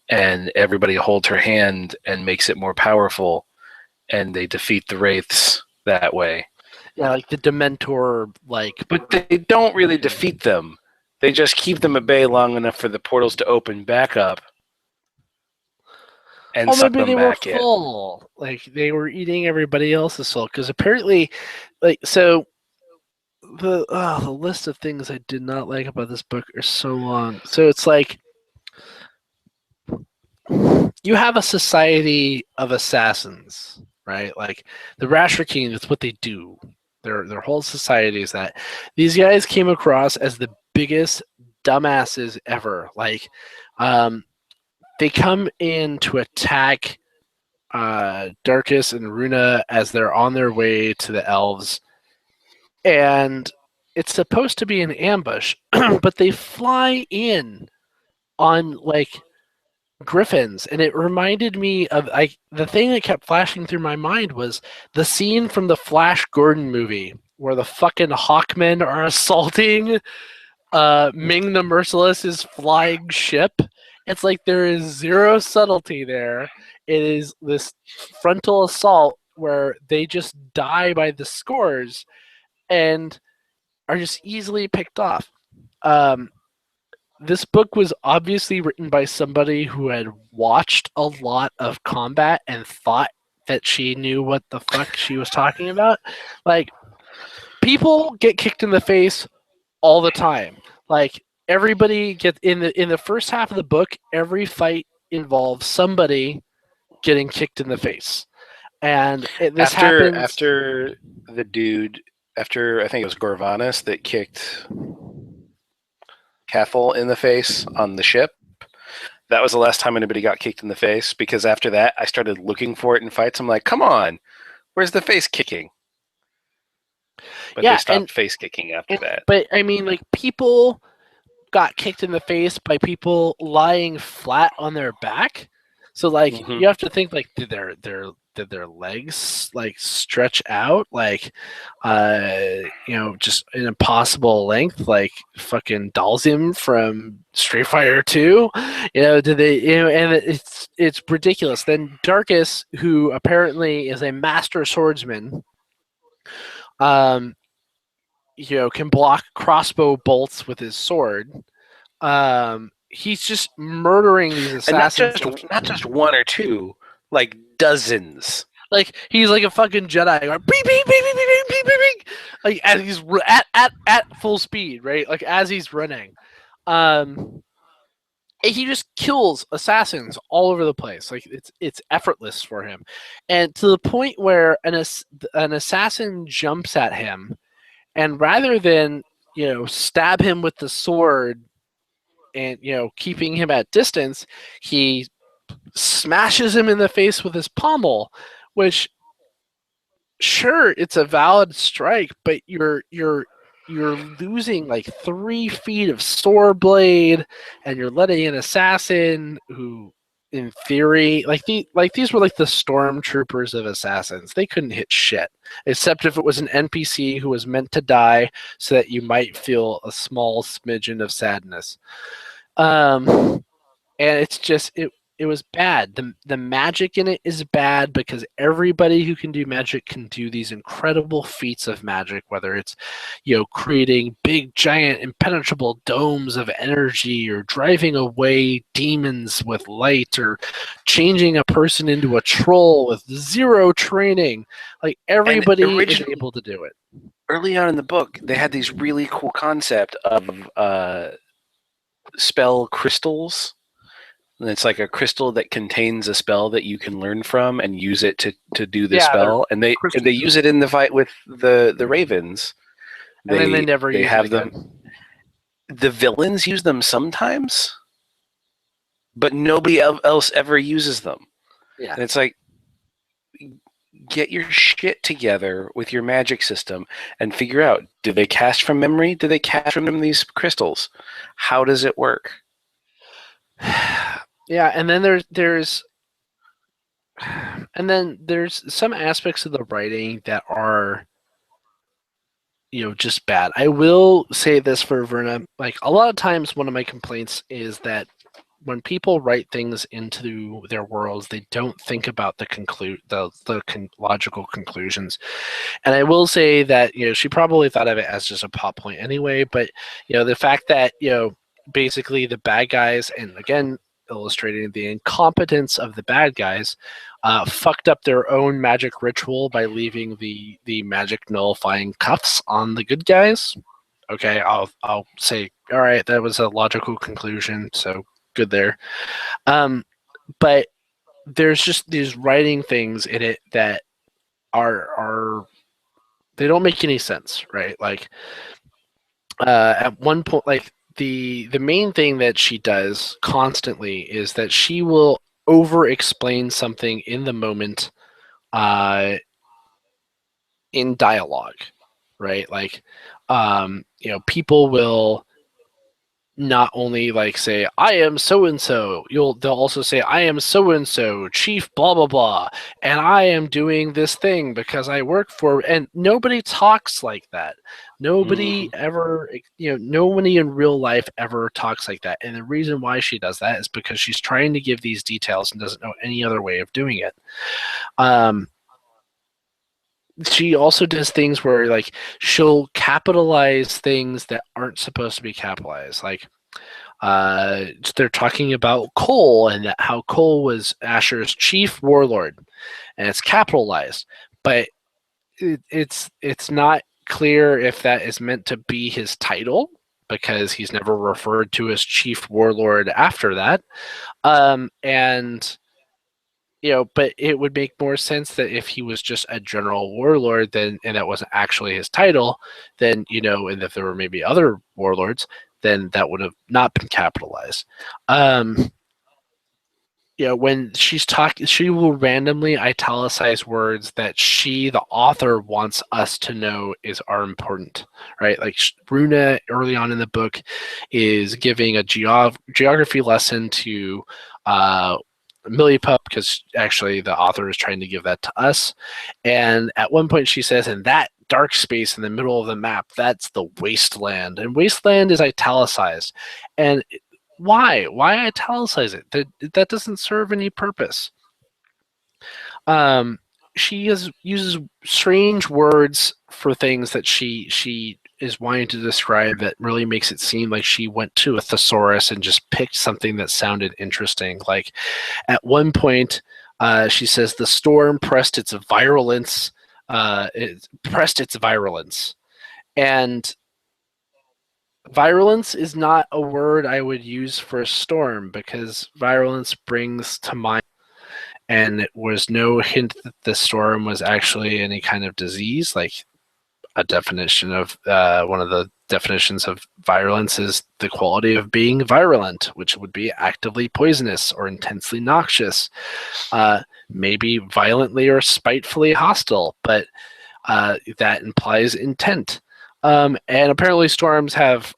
and everybody holds her hand and makes it more powerful, and they defeat the wraiths that way. Yeah, like the Dementor, But they don't really defeat them. They just keep them at bay long enough for the portals to open back up. And suck them back in. Full. Like they were eating everybody else's soul, because apparently, the list of things I did not like about this book are so long. So it's like you have a society of assassins, right? Like the Rashrakeen, that's what they do. Their whole society is that these guys came across as the biggest dumbasses ever. Like, they come in to attack Darkus and Runa as they're on their way to the elves. And it's supposed to be an ambush, but they fly in on griffins, and it reminded me of the thing that kept flashing through my mind was the scene from the Flash Gordon movie where the fucking Hawkmen are assaulting Ming the Merciless's flying ship. It's like there is zero subtlety there. It is this frontal assault where they just die by the scores and are just easily picked off. This book was obviously written by somebody who had watched a lot of combat and thought that she knew what the fuck she was talking about. Like, people get kicked in the face all the time. Like, everybody gets in the first half of the book, every fight involves somebody getting kicked in the face. And this After happens after the dude, after I think it was Gorvanis that kicked Cathal in the face on the ship. That was the last time anybody got kicked in the face, because after that I started looking for it in fights. I'm like, come on, where's the face kicking? But they stopped face kicking after that. But I mean, like, people got kicked in the face by people lying flat on their back. So like you have to think, like, did their legs like stretch out like just an impossible length, like fucking Dalsim from Street Fighter 2? Did they, and it's ridiculous. Then Darkus, who apparently is a master swordsman, can block crossbow bolts with his sword. He's just murdering these assassins. And not just one or two, like dozens. Like, he's like a fucking Jedi, going, beep, beep, beep, beep, beep, beep, beep, beep, like, as he's at full speed, right? Like, as he's running. He just kills assassins all over the place. Like, it's effortless for him. And to the point where an assassin jumps at him, and rather than, stab him with the sword and, keeping him at distance, he smashes him in the face with his pommel, which, sure, it's a valid strike, but you're losing like 3 feet of sword blade, and you're letting an assassin who, in theory, these were like the stormtroopers of assassins. They couldn't hit shit, except if it was an NPC who was meant to die, so that you might feel a small smidgen of sadness. And it's just it was bad. The magic in it is bad, because everybody who can do magic can do these incredible feats of magic, whether it's, creating big, giant, impenetrable domes of energy, or driving away demons with light, or changing a person into a troll with 0 training. Like, everybody is able to do it. Early on in the book, they had these really cool concept of spell crystals. And it's like a crystal that contains a spell that you can learn from and use it to do the spell. And they use it in the fight with the Ravens. And then they never use have them. The villains use them sometimes, but nobody else ever uses them. Yeah. And it's like, get your shit together with your magic system and figure out, do they cast from memory? Do they cast from these crystals? How does it work? Yeah, and then there's some aspects of the writing that are, just bad. I will say this for Verna. Like, a lot of times, one of my complaints is that when people write things into their worlds, they don't think about the logical conclusions. And I will say that, she probably thought of it as just a plot point anyway. But, the fact that, basically the bad guys, and again, illustrating the incompetence of the bad guys, fucked up their own magic ritual by leaving the magic nullifying cuffs on the good guys. Okay, I'll say, all right, that was a logical conclusion, so good there. But there's just these writing things in it that are they don't make any sense, right? Like, at one point, like, the main thing that she does constantly is that she will over explain something in the moment, in dialogue, right? Like, people will not only like say, I am so and so, they'll also say, I am so and so, chief blah blah blah, and I am doing this thing because I work for, and nobody talks like that. Nobody ever, nobody in real life ever talks like that. And the reason why she does that is because she's trying to give these details and doesn't know any other way of doing it. She also does things where, like, she'll capitalize things that aren't supposed to be capitalized. Like, they're talking about Cole, and how Cole was Asher's chief warlord, and it's capitalized, but it's not clear if that is meant to be his title, because he's never referred to as Chief Warlord after that. And but it would make more sense that if he was just a general warlord, then and that wasn't actually his title, then and if there were maybe other warlords, then that would have not been capitalized. When she's talking, she will randomly italicize words that the author, wants us to know are important, right? Like Bruna, early on in the book, is giving a geography lesson to Milliepup, because actually the author is trying to give that to us. And at one point she says, in that dark space in the middle of the map, that's the wasteland. And wasteland is italicized. And why italicize it? That doesn't serve any purpose. She uses strange words for things that she is wanting to describe, that really makes it seem like she went to a thesaurus and just picked something that sounded interesting. Like at one point, she says the storm pressed its virulence. And virulence is not a word I would use for a storm, because virulence brings to mind, and it was no hint that the storm was actually any kind of disease. Like a definition of one of the definitions of virulence is the quality of being virulent, which would be actively poisonous or intensely noxious, maybe violently or spitefully hostile, but that implies intent. And apparently storms have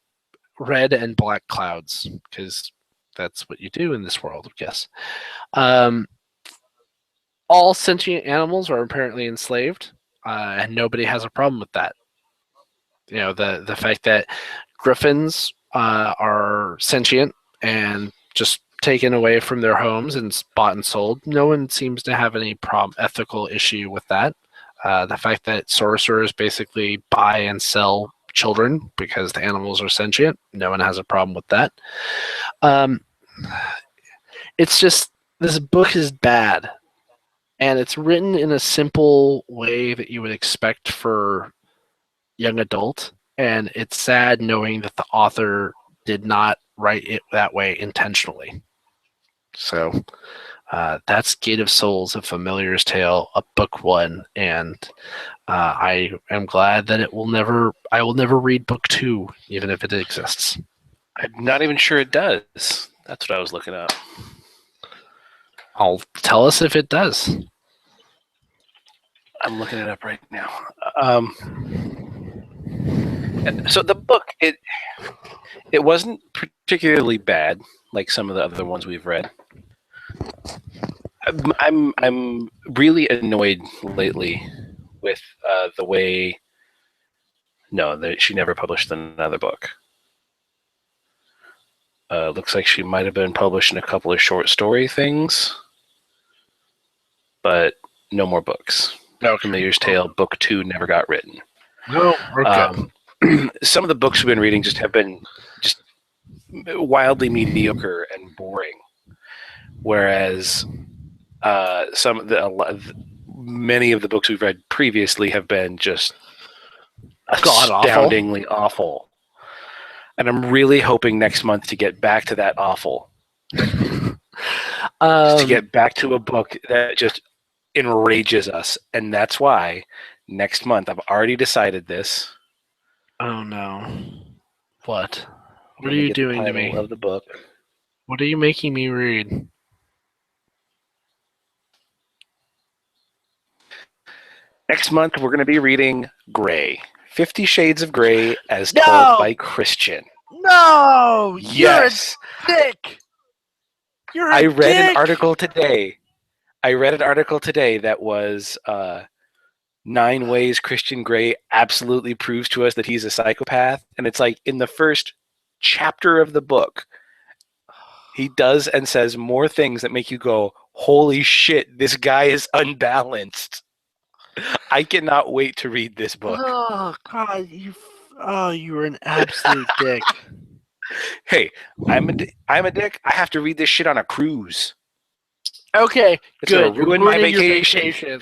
red and black clouds, because that's what you do in this world, I guess. All sentient animals are apparently enslaved, and nobody has a problem with that. The fact that griffins are sentient and just taken away from their homes and bought and sold, no one seems to have any ethical issue with that. The fact that sorcerers basically buy and sell children because the animals are sentient, no one has a problem with that. It's just, this book is bad, and it's written in a simple way that you would expect for young adult, and it's sad knowing that the author did not write it that way intentionally. So that's Gate of Souls, A Familiar's Tale, a book 1, and I am glad that I will never read book 2, even if it exists. I'm not even sure it does. That's what I was looking up. I'll tell us if it does. I'm looking it up right now. So the book, it wasn't particularly bad like some of the other ones we've read. I'm really annoyed lately with the way. No, she never published another book. Looks like she might have been publishing a couple of short story things, but no more books. No, Familiar's Tale, book 2 never got written. No, okay. Some of the books we've been reading just have been just wildly mediocre and boring, whereas many of the books we've read previously have been just astoundingly awful. And I'm really hoping next month to get back to that awful. To get back to a book that just enrages us. And that's why next month, I've already decided this. Oh no. What? What are you doing to me? Of the book. What are you making me read? Next month, we're going to be reading Grey. 50 Shades of Grey as told by Christian. No! Yes! You're a dick! I read an article today. That was 9 ways Christian Grey absolutely proves to us that he's a psychopath. And it's like in the first chapter of the book, he does and says more things that make you go, holy shit, this guy is unbalanced. I cannot wait to read this book. Oh, God. You're an absolute dick. Hey, I'm a dick. I have to read this shit on a cruise. Okay, it's good. Ruin my vacation.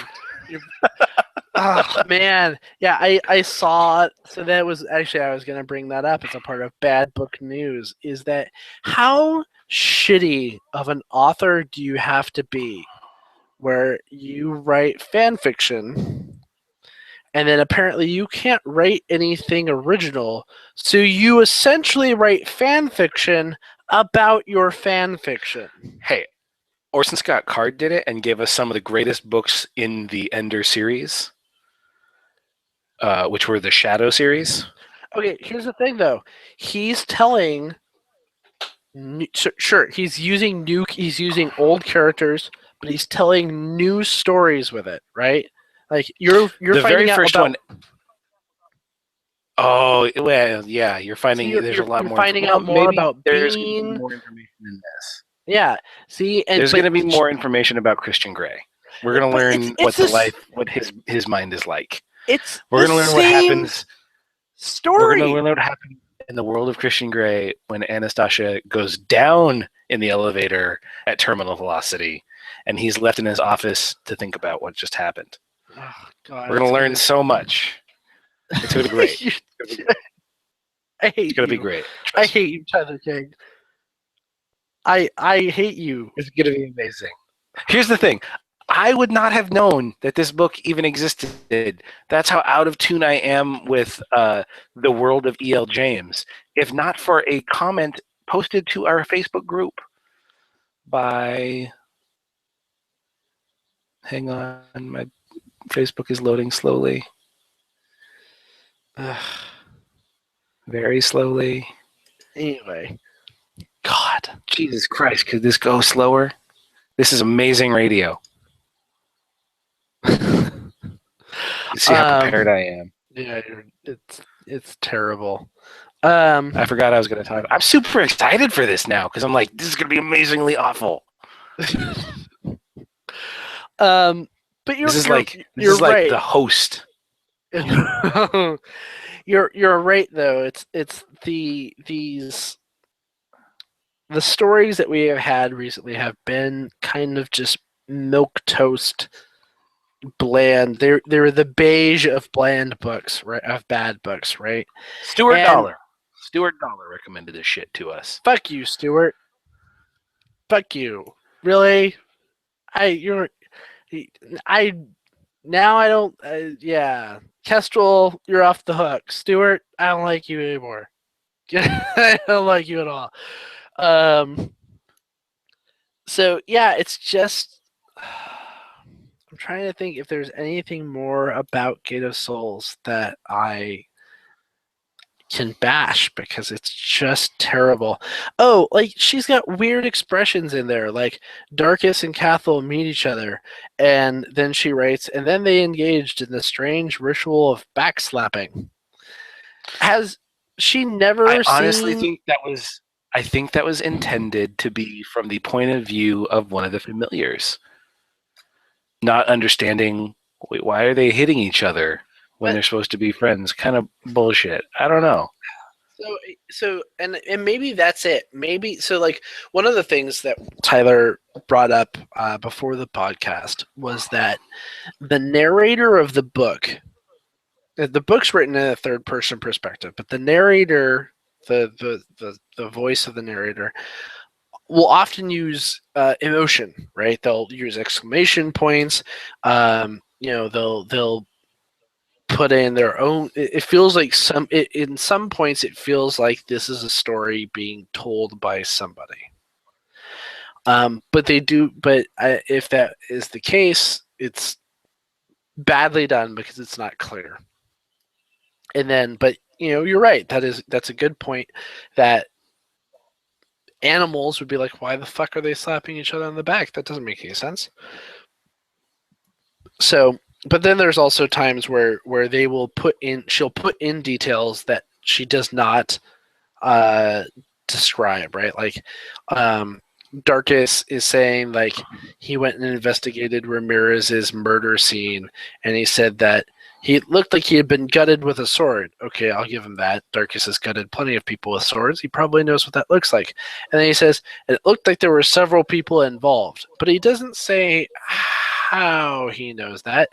Oh man, yeah, I saw. So that was actually I was going to bring that up as a part of bad book news. Is that how shitty of an author do you have to be, where you write fan fiction, and then apparently you can't write anything original, so you essentially write fan fiction about your fan fiction. Hey, Orson Scott Card did it and gave us some of the greatest books in the Ender series, which were the Shadow series. Okay, here's the thing though. He's telling sure, he's using old characters, but he's telling new stories with it, right? Like you're The finding very out first about, one. Oh, well, yeah. You're so finding there's a lot you're more. finding Well, out more maybe about there's going to be Bean. more information in this. Yeah. See, and There's going to be more information about Christian Grey. We're going to learn what his mind is like. It's We're going to learn what happens. Story. We're going to learn what happens in the world of Christian Grey when Anastasia goes down in the elevator at terminal velocity, and he's left in his office to think about what just happened. Oh, God, we're going to learn so much. It's going to be great. I hate it's going to you. be great. I hate you, Tyler King. I hate you. It's going to be amazing. Here's the thing. I would not have known that this book even existed. That's how out of tune I am with the world of E.L. James. If not for a comment posted to our Facebook group by... Hang on, my Facebook is loading slowly. Very slowly. Anyway. God, Jesus Christ, could this go slower? This is amazing radio. See how prepared I am. Yeah, it's terrible. I forgot I was going to talk. I'm super excited for this now because I'm like, this is going to be amazingly awful. But you're right. Like the host. You're right though. It's the stories that we have had recently have been kind of just milquetoast, bland. They're the beige of bland books, right? Of bad books, right? Stuart Dollar recommended this shit to us. Fuck you, Stuart. Fuck you. Really? Now I don't. Yeah, Kestrel, you're off the hook. Stuart, I don't like you anymore. I don't like you at all. So yeah, it's just I'm trying to think if there's anything more about Gate of Souls that I can bash because it's just terrible. Oh, like she's got weird expressions in there, like Darkus and Cathal meet each other, and then she writes, and then they engaged in the strange ritual of backslapping. Has she never I honestly think that was intended to be from the point of view of one of the familiars. Not understanding, wait, why are they hitting each other when they're supposed to be friends? Kind of bullshit. I don't know. So and maybe that's it. Maybe so. Like one of the things that Tyler brought up before the podcast was that the narrator of the book's written in a third person perspective, but the narrator, the voice of the narrator, will often use emotion, right? They'll use exclamation points. They'll put in their own. It feels like in some points it feels like this is a story being told by somebody. But they do. But if that is the case, it's badly done because it's not clear. And then, but you're right. That's a good point. That animals would be like, why the fuck are they slapping each other on the back? That doesn't make any sense. So, but then there's also times where they will she'll put in details that she does not describe, right? Like, Darkus is saying like he went and investigated Ramirez's murder scene, and he said that he looked like he had been gutted with a sword. Okay, I'll give him that. Darkus has gutted plenty of people with swords. He probably knows what that looks like. And then he says, it looked like there were several people involved. But he doesn't say how he knows that.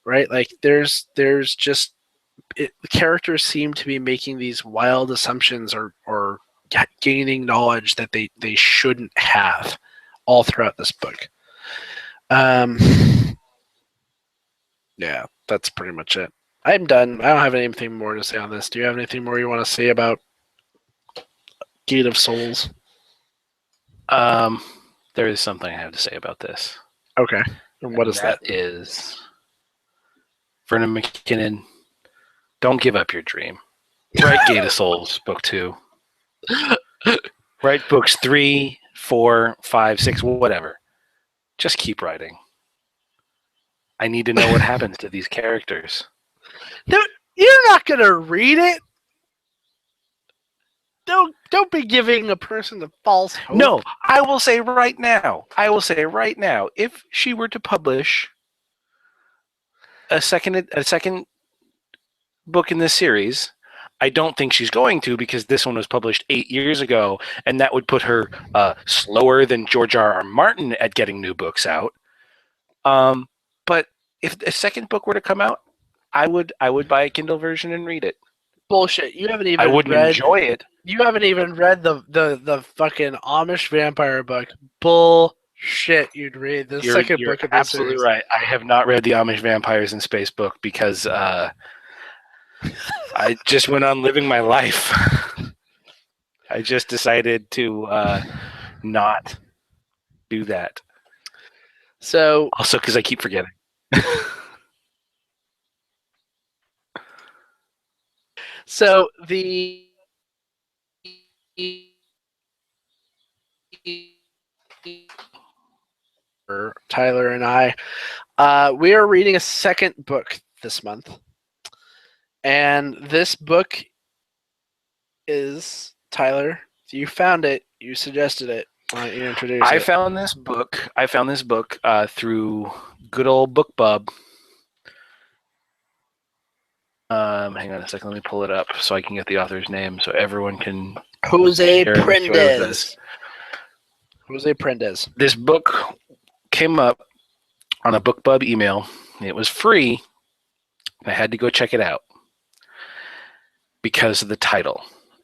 right? Like there's just characters seem to be making these wild assumptions or gaining knowledge that they shouldn't have all throughout this book. Yeah, that's pretty much it. I'm done. I don't have anything more to say on this. Do you have anything more you want to say about Gate of Souls? There is something I have to say about this. Okay. And what is that? That is Verna McKinnon. Don't give up your dream. Write Gate of Souls, book 2. Write books 3, 4, 5, 6, whatever. Just keep writing. I need to know what happens to these characters. You're not gonna read it. Don't be giving a person a false hope. No, I will say right now. If she were to publish a second book in this series, I don't think she's going to, because this one was published 8 years ago, and that would put her slower than George R.R. Martin at getting new books out. But if a second book were to come out, I would buy a Kindle version and read it. Bullshit. You haven't even I wouldn't enjoy it. You haven't even read the fucking Amish vampire book. Bullshit. You'd read the second book of this absolutely series. Right. I have not read the Amish Vampires in Space book because I just went on living my life. I just decided to not do that. So also because I keep forgetting. So Tyler and I, we are reading a second book this month, and this book is, Tyler, you found it, you suggested it. Why don't you introduce it? I found this book through good old BookBub. Hang on a second. Let me pull it up so I can get the author's name so everyone can. Jose Prendez. Jose Prendez. This book came up on a BookBub email. It was free. I had to go check it out because of the title,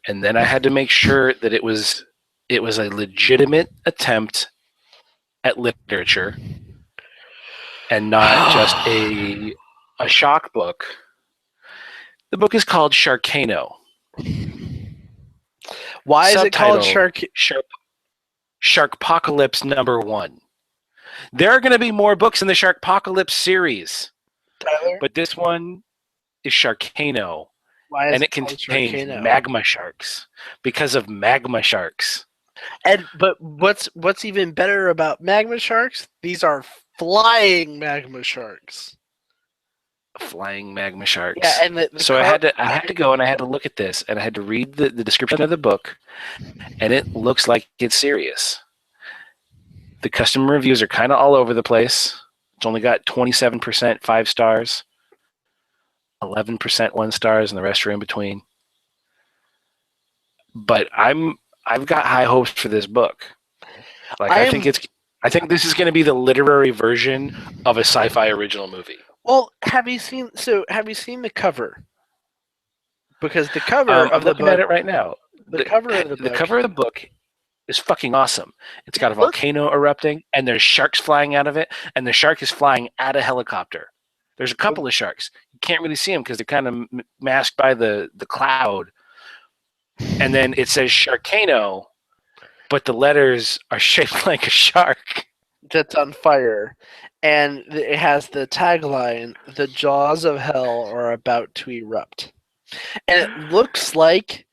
and then I had to make sure that it was a legitimate attempt at literature and not just a shock book. The book is called Sharkano. Why is it called Sharkpocalypse #1? There are going to be more books in the Sharkpocalypse series, Tyler? but this one is Sharkano, and it contains magma sharks because of magma sharks. But what's even better about magma sharks? These are flying magma sharks. Flying magma sharks. Yeah, and so I had to go and I had to look at this and I had to read the description of the book, and it looks like it's serious. The customer reviews are kind of all over the place. It's only got 27% 5 stars, 11% 1 stars, and the rest are in between. But I've got high hopes for this book. I think this is going to be the literary version of a sci-fi original movie. Well, have you seen the cover? Because the cover of the book, I'm looking at it right now. The cover of the book is fucking awesome. It's got a volcano erupting, and there's sharks flying out of it, and the shark is flying at a helicopter. There's a couple of sharks. You can't really see them because they're kind of masked by the cloud. And then it says Sharkano, but the letters are shaped like a shark. That's on fire. And it has the tagline, "The jaws of hell are about to erupt." And it looks like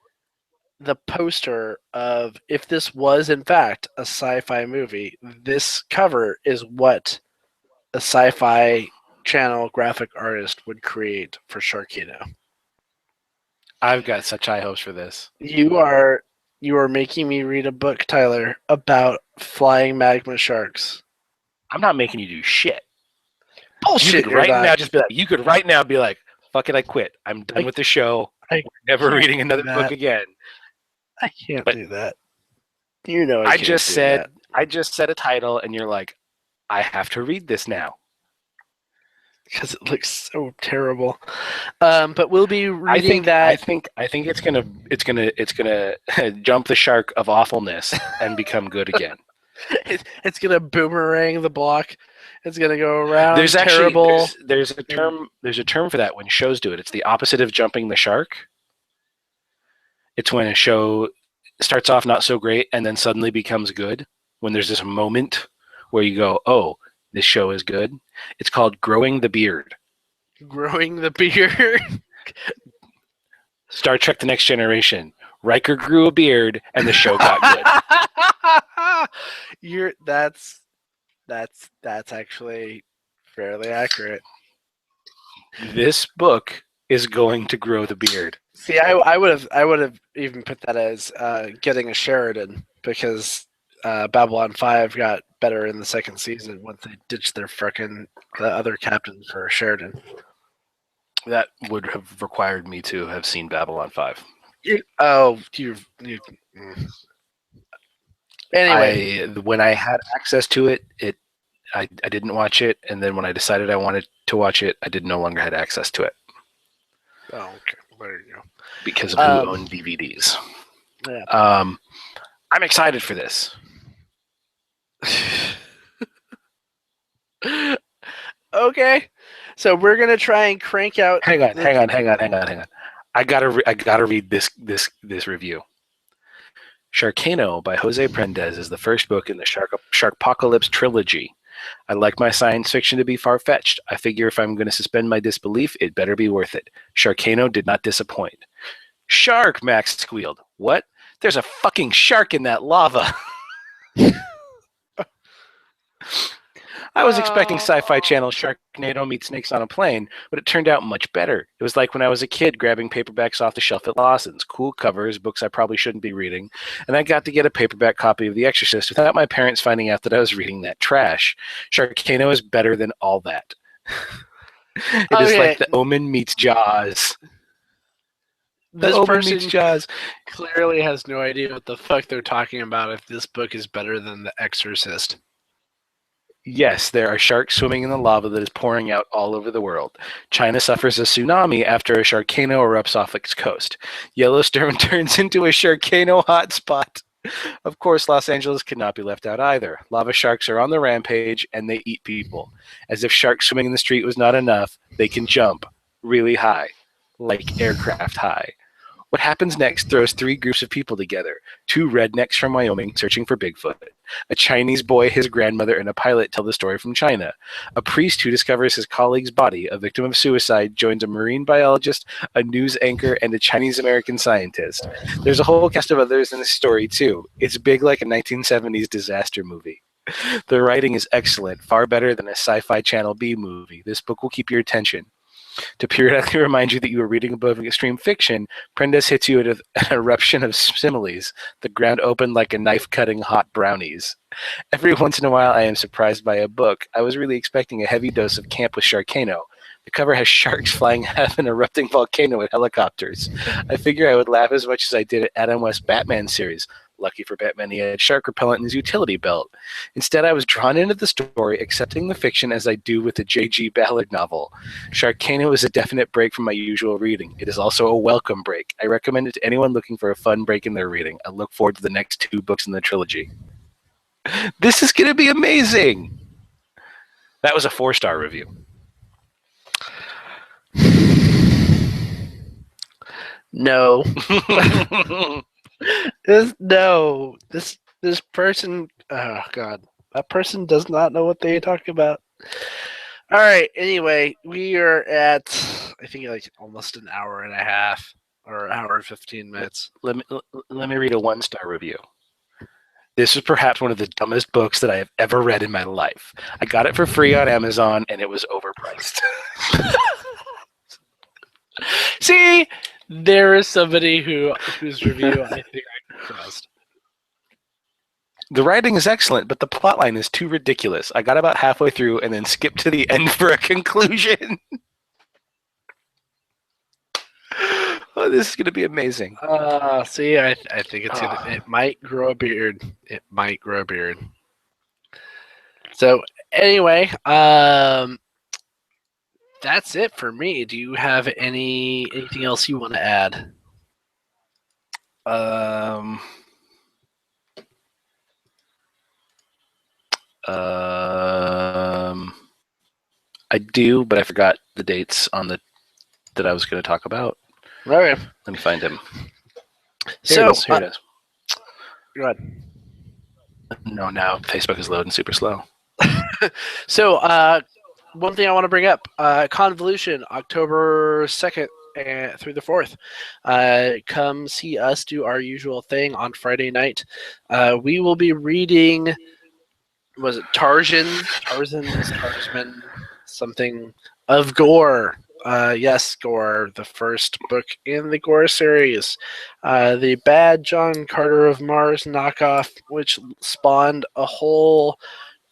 the poster of, if this was in fact a sci-fi movie, this cover is what a sci-fi channel graphic artist would create for Sharkano. I've got such high hopes for this. You are making me read a book, Tyler, about flying magma sharks. I'm not making you do shit. Bullshit. You could right now be like, fuck it, I quit. I'm done with the show. I'm never reading another book again. I can't do that. You know I just said a title, and you're like, I have to read this now. because it looks so terrible. But we'll be reading that. I think it's gonna jump the shark of awfulness and become good again. It's gonna boomerang the block. It's gonna go around. There's terrible. there's a term for that when shows do it. It's the opposite of jumping the shark. It's when a show starts off not so great and then suddenly becomes good. When there's this moment where you go, "Oh, this show is good." It's called growing the beard. Growing the beard. Star Trek: The Next Generation. Riker grew a beard and the show got good. That's actually fairly accurate. This book is going to grow the beard. See, I would have even put that as getting a Sheridan, because Babylon 5 got better in the second season once they ditched their frickin' other captain for Sheridan. That would have required me to have seen Babylon 5. Anyway, when I had access to it, I didn't watch it, and then when I decided I wanted to watch it, I no longer had access to it. Oh, okay. There you go. Because of who owned DVDs. Yeah. I'm excited for this. Okay, so we're gonna try and crank out. Hang on. I gotta read this review. Sharkano by Jose Prendez is the first book in the Sharkpocalypse trilogy. I like my science fiction to be far-fetched. I figure if I'm going to suspend my disbelief, it better be worth it. Sharkano did not disappoint. Shark, Max squealed. What? There's a fucking shark in that lava. I was expecting Sci-Fi Channel Sharknado meets Snakes on a Plane, but it turned out much better. It was like when I was a kid grabbing paperbacks off the shelf at Lawson's. Cool covers, books I probably shouldn't be reading, and I got to get a paperback copy of The Exorcist without my parents finding out that I was reading that trash. Sharknado is better than all that. It is like The Omen meets Jaws. This person meets Jaws clearly has no idea what the fuck they're talking about if this book is better than The Exorcist. Yes, there are sharks swimming in the lava that is pouring out all over the world. China suffers a tsunami after a Sharkano erupts off its coast. Yellowstone turns into a Sharkano hotspot. Of course, Los Angeles cannot be left out either. Lava sharks are on the rampage, and they eat people. As if sharks swimming in the street was not enough, they can jump really high, like aircraft high. What happens next throws three groups of people together. Two rednecks from Wyoming searching for Bigfoot. A Chinese boy, his grandmother, and a pilot tell the story from China. A priest who discovers his colleague's body, a victim of suicide, joins a marine biologist, a news anchor, and a Chinese-American scientist. There's a whole cast of others in the story, too. It's big like a 1970s disaster movie. The writing is excellent, far better than a Sci-Fi Channel B movie. This book will keep your attention. To periodically remind you that you are reading a book of extreme fiction, Prendez hits you with an eruption of similes, the ground opened like a knife cutting hot brownies. Every once in a while I am surprised by a book. I was really expecting a heavy dose of Camp with Sharkano. The cover has sharks flying out of an erupting volcano with helicopters. I figure I would laugh as much as I did at Adam West's Batman series. Lucky for Batman, he had shark repellent in his utility belt. Instead, I was drawn into the story, accepting the fiction as I do with the J.G. Ballard novel. Sharkano is a definite break from my usual reading. It is also a welcome break. I recommend it to anyone looking for a fun break in their reading. I look forward to the next 2 books in the trilogy. This is going to be amazing! That was a 4-star review. No. This person, oh god, that person does not know what they talk about. All right, anyway, we are at, I think, like almost an hour and a half, or an hour and 15 minutes. Let me read a 1-star review. This is perhaps one of the dumbest books that I have ever read in my life. I got it for free on Amazon, and it was overpriced. See, there is somebody whose review I think I can trust. The writing is excellent, but the plotline is too ridiculous. I got about halfway through and then skipped to the end for a conclusion. Oh, this is going to be amazing. See, I think it's gonna, it might grow a beard. It might grow a beard. So anyway, that's it for me. Do you have anything else you want to add? I do, but I forgot the dates on that I was going to talk about. Okay. Let me find him. Here it Here it is. Go ahead. No, now Facebook is loading super slow. So, one thing I want to bring up, Convolution, October 2nd through the 4th. Come see us do our usual thing on Friday night. We will be reading, was it Tarzan, something of Gore. Yes, Gore, the first book in the Gore series. The Bad John Carter of Mars knockoff, which spawned a whole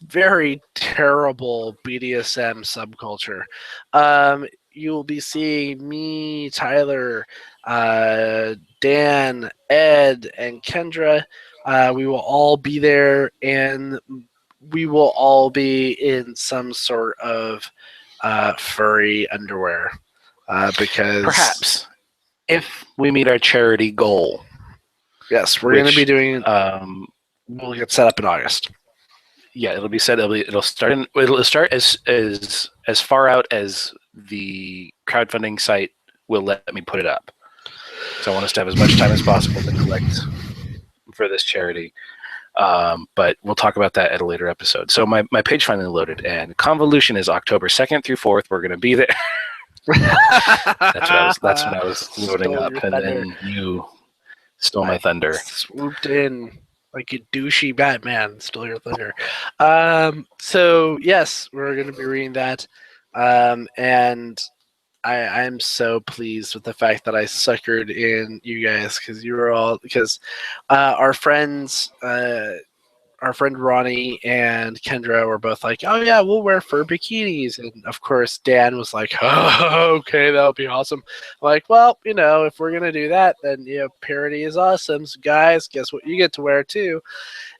very terrible BDSM subculture. You will be seeing me, Tyler, Dan, Ed, and Kendra. We will all be there, and we will all be in some sort of furry underwear. Because perhaps if we meet our charity goal. Yes, we're going to be doing. We'll get set up in August. Yeah, it'll be set. It'll start as far out as the crowdfunding site will let me put it up. So I want us to have as much time as possible to collect for this charity. But we'll talk about that at a later episode. So my page finally loaded, and Convolution is October 2nd through 4th. We're going to be there. That's when I was loading up, and then you stole my thunder. Swooped in like a douchey Batman, stole your thunder. So yes, we're going to be reading that, and I'm so pleased with the fact that I suckered in you guys because our friends. Our friend Ronnie and Kendra were both like, "Oh yeah, we'll wear fur bikinis," and of course Dan was like, "Oh, okay, that'll be awesome." I'm like, well, if we're gonna do that, then parody is awesome. So guys, guess what? You get to wear too.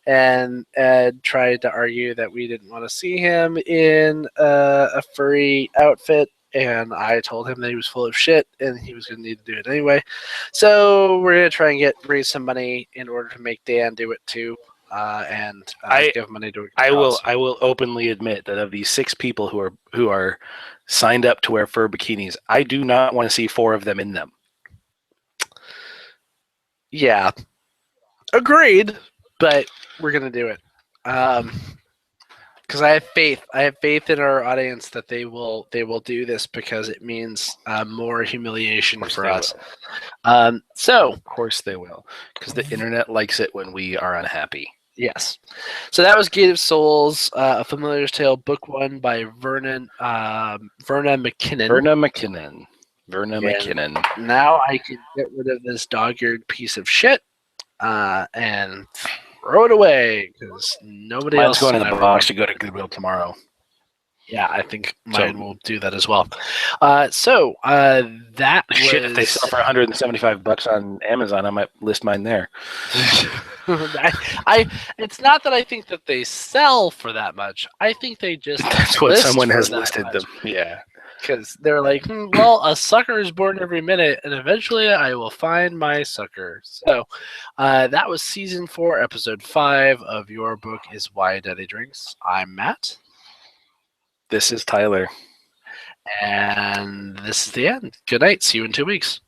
And Ed tried to argue that we didn't want to see him in a furry outfit, and I told him that he was full of shit and he was gonna need to do it anyway. So we're gonna try and raise some money in order to make Dan do it too. And give money to I will openly admit that of these 6 people who are signed up to wear fur bikinis, I do not want to see 4 of them in them. Yeah, agreed. But we're gonna do it because I have faith. I have faith in our audience that they will do this because it means more humiliation for us. So of course they will, because the internet likes it when we are unhappy. Yes. So that was Gate of Souls, A Familiar's Tale, Book 1 by Verna McKinnon. Verna McKinnon. Now I can get rid of this dog-eared piece of shit and throw it away because nobody else. Mine's going in the box to go to Goodwill tomorrow. Yeah, I think mine will do that as well. That shit, if they sell for $175 on Amazon, I might list mine there. It's not that I think that they sell for that much. I think they just that's what someone has listed them. Yeah, because they're like, well, a sucker is born every minute, and eventually I will find my sucker. So that was season 4, episode 5 of Your Book Is Why Daddy Drinks. I'm Matt. This is Tyler. And this is the end. Good night. See you in 2 weeks.